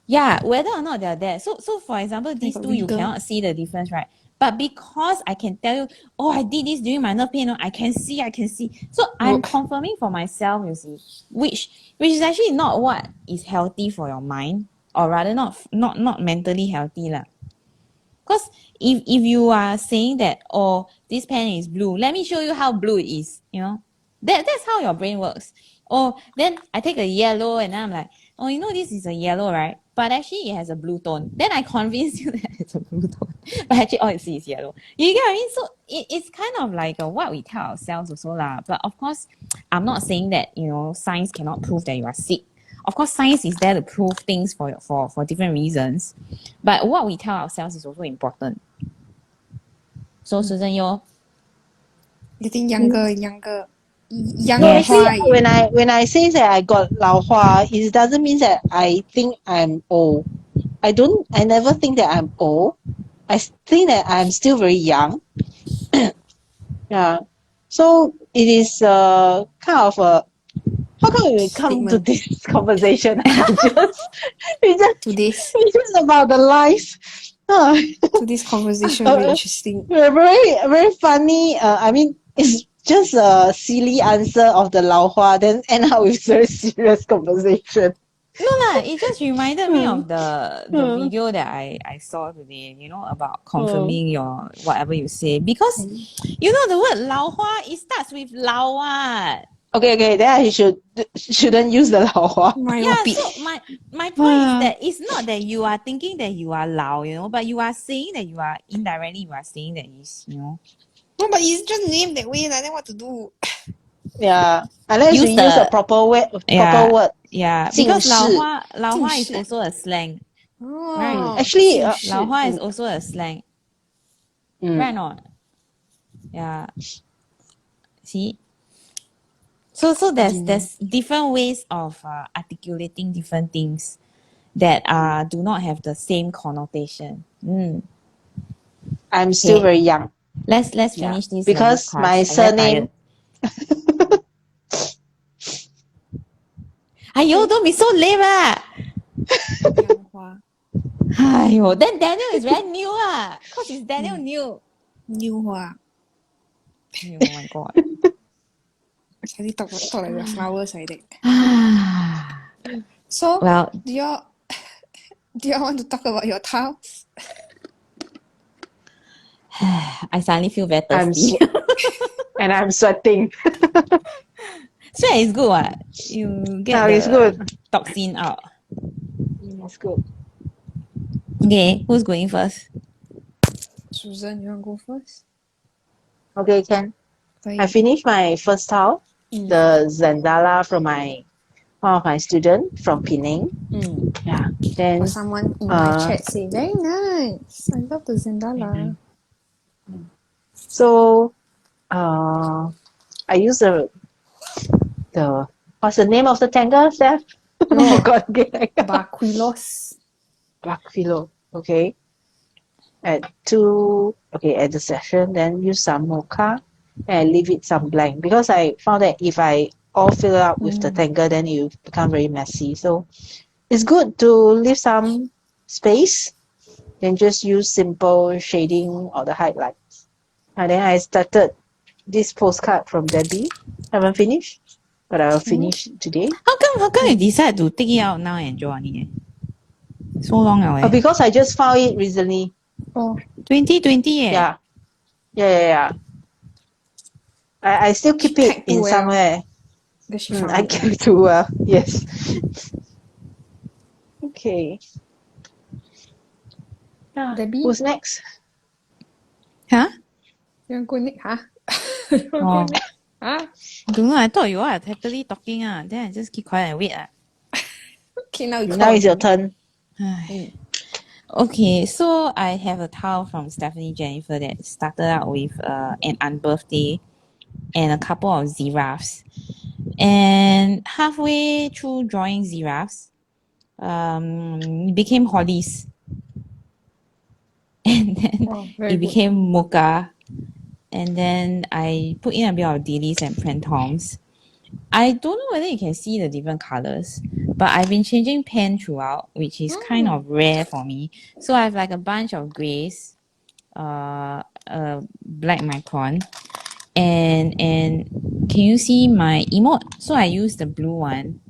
Yeah, whether or not they are there. So for example, these two you cannot see the difference, right? But because I can tell you, oh, I did this during my nerve pain, I can see. So I'm confirming for myself, you see, which is actually not what is healthy for your mind, or rather not mentally healthy lah. Because if you are saying that, oh, this pen is blue, let me show you how blue it is, you know, that's how your brain works. Oh, then I take a yellow and then I'm like, oh, you know, this is a yellow, right? But actually it has a blue tone. Then I convince you that it's a blue tone. But actually all you see is yellow. You get what I mean? So it's kind of like what we tell ourselves also lah. But of course, I'm not saying that, you know, science cannot prove that you are sick. Of course, science is there to prove things for different reasons. But what we tell ourselves is also important. So Susan, you're getting younger and younger. Young Yes. Actually, Hua. when I say that I got 老花, it doesn't mean that I think I'm old. I never think that I'm old. I think that I'm still very young. Yeah. So it is kind of a, how come we come to Statement. this conversation? It's Today's just about the life. Uh, today's conversation very interesting. very funny. I mean, it's just a silly answer of the 老花, then end up with very serious conversation. No lah, it just reminded me of the Hmm. video that I saw today, you know, about Hmm. confirming your whatever you say. Because you know the word 老花, it starts with 老 what? Okay, then I shouldn't use the 老花. My Yeah, repeat. so my point is that it's not that you are thinking that you are 老, you know, but you are saying that you are indirectly you are saying that you know. No, but it's just named that way, like, then what to do? Yeah, unless Use we use a the- proper word. Yeah, because 近视. 老花is 近视. also a slang. Oh, Actually, 近视. 老花 is also a slang. Right or not? Yeah. See? So there's different ways of articulating different things that do not have the same connotation. I'm still Okay. very young. Let's Yeah. finish this Because language my class. I'm very surname. tired. Aiyo, don't be so lame ah! Young Hua. Aiyo, then Daniel is very new ah. Cause it's Daniel new. New Hua. Oh my god. Suddenly talk like we're flowers like that. So, Well, do y'all want to talk about your tiles? I suddenly feel very I'm thirsty. and I'm sweating. Sweat is good what? You get No, the it's good. toxin out. It's good. Okay, who's going first? Susan, you want to go first? Okay, Ken. I 可以。 finished my first tile, the Zendala from one of my student from Penang. Yeah. Then Or someone in my chat say, very nice. I love the Zendala. so I use the what's the name of the tanker, Steph? I forgot again. Baquilos. Black Philo. Okay. At the session, then use some mocha and leave it some blank, because I found that if I all fill up with the tanker, then it will become very messy. So it's good to leave some space, then just use simple shading or the highlights. And then I started this postcard from Debbie. Haven't finished, but I'll finish today. How come you decide to take it out now and draw on it? So long now Because I just found it recently. Oh, 2020 Yeah. I still keep She it packed in well. somewhere. that she found I it. keep it too well. Yes. Okay. Debbie? Who's next? Huh? You want to go next? Huh? Oh. Huh? Don't know, I thought you are happily talking then I just keep quiet and wait Okay, now you Now call it's your me. turn. Okay, so I have a tile from Stephanie Jennifer that started out with an unbirthday and a couple of giraffes. And halfway through drawing giraffes, it became hollies. And then Oh, very it good. became mocha. And then I put in a bit of dailies and prantoms. I don't know whether you can see the different colors, but I've been changing pen throughout, which is kind of rare for me. So I have like a bunch of grays, black micron, and can you see my emote? So I use the blue one.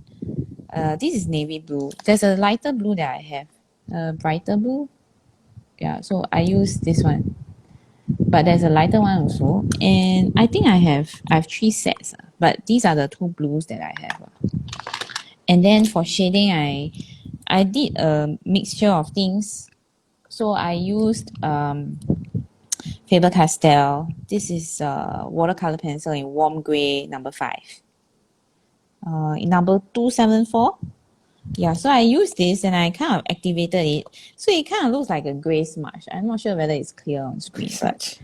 This is navy blue. There's a lighter blue that I have, brighter blue. Yeah, so I use this one. But there's a lighter one also, and I think I have 3 sets, but these are the 2 blues that I have. And then for shading, I did a mixture of things. So I used Faber-Castell. This is watercolor pencil in warm gray number 5. In number 274. Yeah, so I used this and I kind of activated it. So it kind of looks like a gray smudge. I'm not sure whether it's clear on screen, but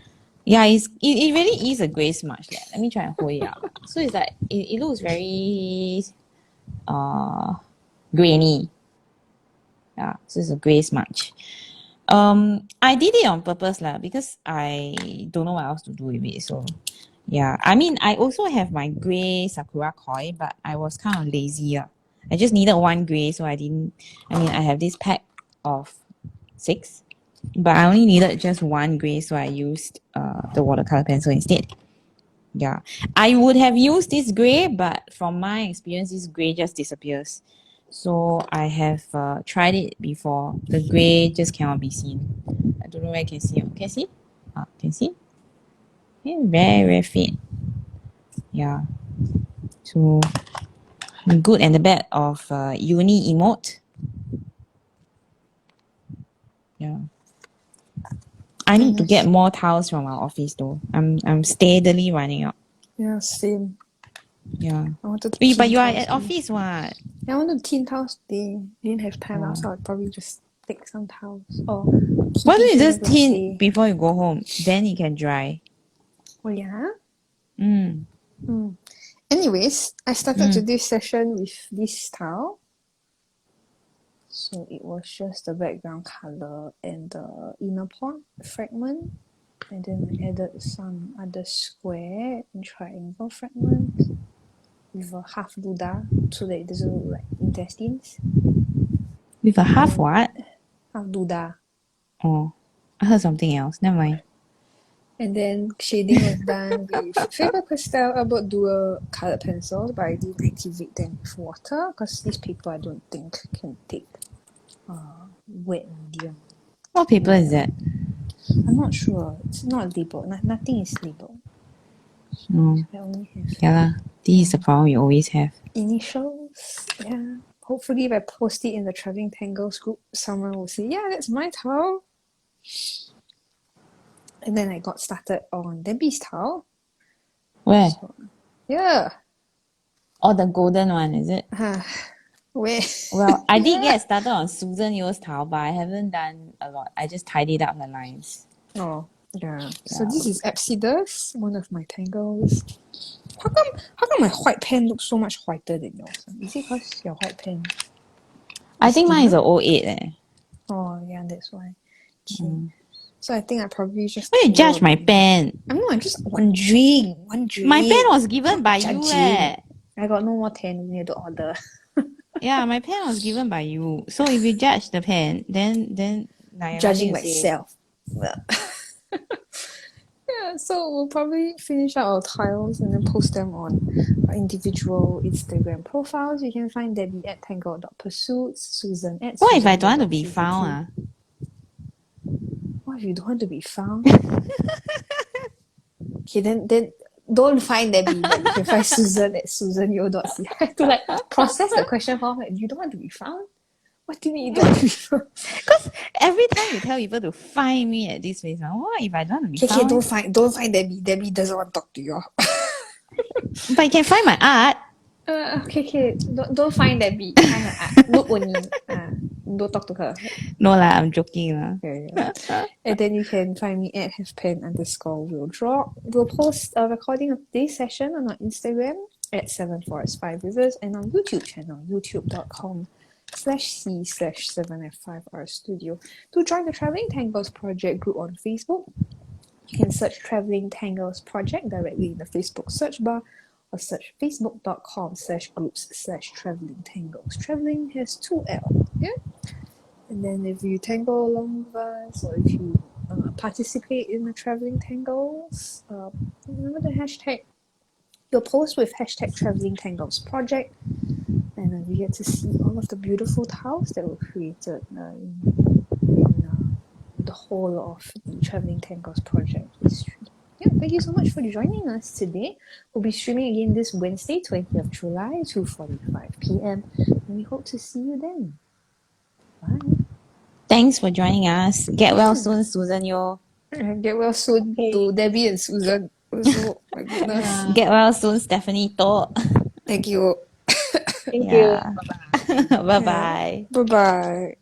Yeah, it really is a grey smudge. Let me try and hold it up. So it's like it looks very grainy. Yeah, so it's a grey smudge. I did it on purpose lah because I don't know what else to do with it. So yeah, I mean I also have my grey Sakura koi, but I was kind of lazy. I just needed one grey, so I didn't. I mean I have this pack of 6, but I only needed just one grey, so I used the watercolor pencil instead. Yeah, I would have used this grey, but from my experience, this grey just disappears. So I have tried it before. The grey just cannot be seen. I don't know where I can see. Can see? Can see? Yeah, very, very faint. Yeah. So the good and the bad of uni emote. Yeah. I need to get more tiles from our office though. I'm steadily running out. Yeah, same. Yeah. I wanted to Wait, but tint you are tiles at today. office what? Yeah, I wanted to tint tiles today. Didn't have time, Oh. so I'd probably just take some tiles. Or Why don't you just tint stay. before you go home? Then it can dry. Oh yeah? Mm. Anyways, I started today's session with this tile. So it was just the background color and the inner pot fragment. And then I added some other square and triangle fragments with a half Buddha so that it doesn't look like intestines. With a half what? Half Buddha. Oh, I heard something else. Never mind. And then shading was done with Faber-Castell Albert Dual colored pencils, but I didn't activate them with water because this paper I don't think can take wet medium. What paper is that? I'm not sure. It's not labeled. Nothing is labeled. Oh, I only have yeah lah. This is the problem you always have. initials. Yeah. Hopefully if I post it in the Traveling Tangles group, someone will say, yeah, that's my towel. And then I got started on Debbie's towel. Where? Yeah. Oh, the golden one, is it? Where? Well, I did get started on Susan Yeo's towel, but I haven't done a lot. I just tidied up the lines. Oh, yeah. So this is Epsidus, one of my tangles. How come my white pen looks so much whiter than yours? Is it because your white pen? I think mine is a 08 eh. Oh, yeah, that's why. Okay. So I think I probably just... Why you judge my pen? I'm just wondering. My pen was given by you eh. I got no more pen near the order. Yeah, my pen was given by you. So if you judge the pen, then like, Judging nothing to say. myself. Well. Yeah, so we'll probably finish out our tiles and then post them on our individual Instagram profiles. You can find Debbie at tangled.pursuits, Susan at What if I don't want to be susan.pvp. found? What if you don't want to be found? Okay, then don't find Debbie, but you can find Susan at susanyeo.c. I have to like process the question form. Like, you don't want to be found? What do you mean you don't want to be found? Because every time you tell people to find me at this place, what if I don't want to be Okay, found? don't find Debbie. Debbie doesn't want to talk to you. But you can find my art. Okay. Don't find Debbie. Find her art. Look only. Don't talk to her. No lah, I'm joking lah. Yeah. And then you can find me at @halfpen_will_drop. We'll post a recording of today's session on our Instagram at 7forest5rivers and on YouTube channel, youtube.com/c/7f5rstudio. To join the Traveling Tangles Project group on Facebook, you can search Traveling Tangles Project directly in the Facebook search bar or search facebook.com/groups/Traveling Tangles. Traveling has 2 L. Yeah? And then if you tangle along with us or if you participate in the Traveling Tangles, remember the hashtag. You'll post with hashtag Traveling Tangles Project, and you get to see all of the beautiful tiles that were created in the whole of the Traveling Tangles Project history. Yeah, thank you so much for joining us today. We'll be streaming again this Wednesday, 20th of July, 2:45 p.m. And we hope to see you then. Bye. Thanks for joining us. Get well soon, Susan Yeo. Get well soon to Debbie and Susan. Also, my goodness. Get well soon, Stephanie To. Thank you. Thank you. Bye-bye. Bye-bye.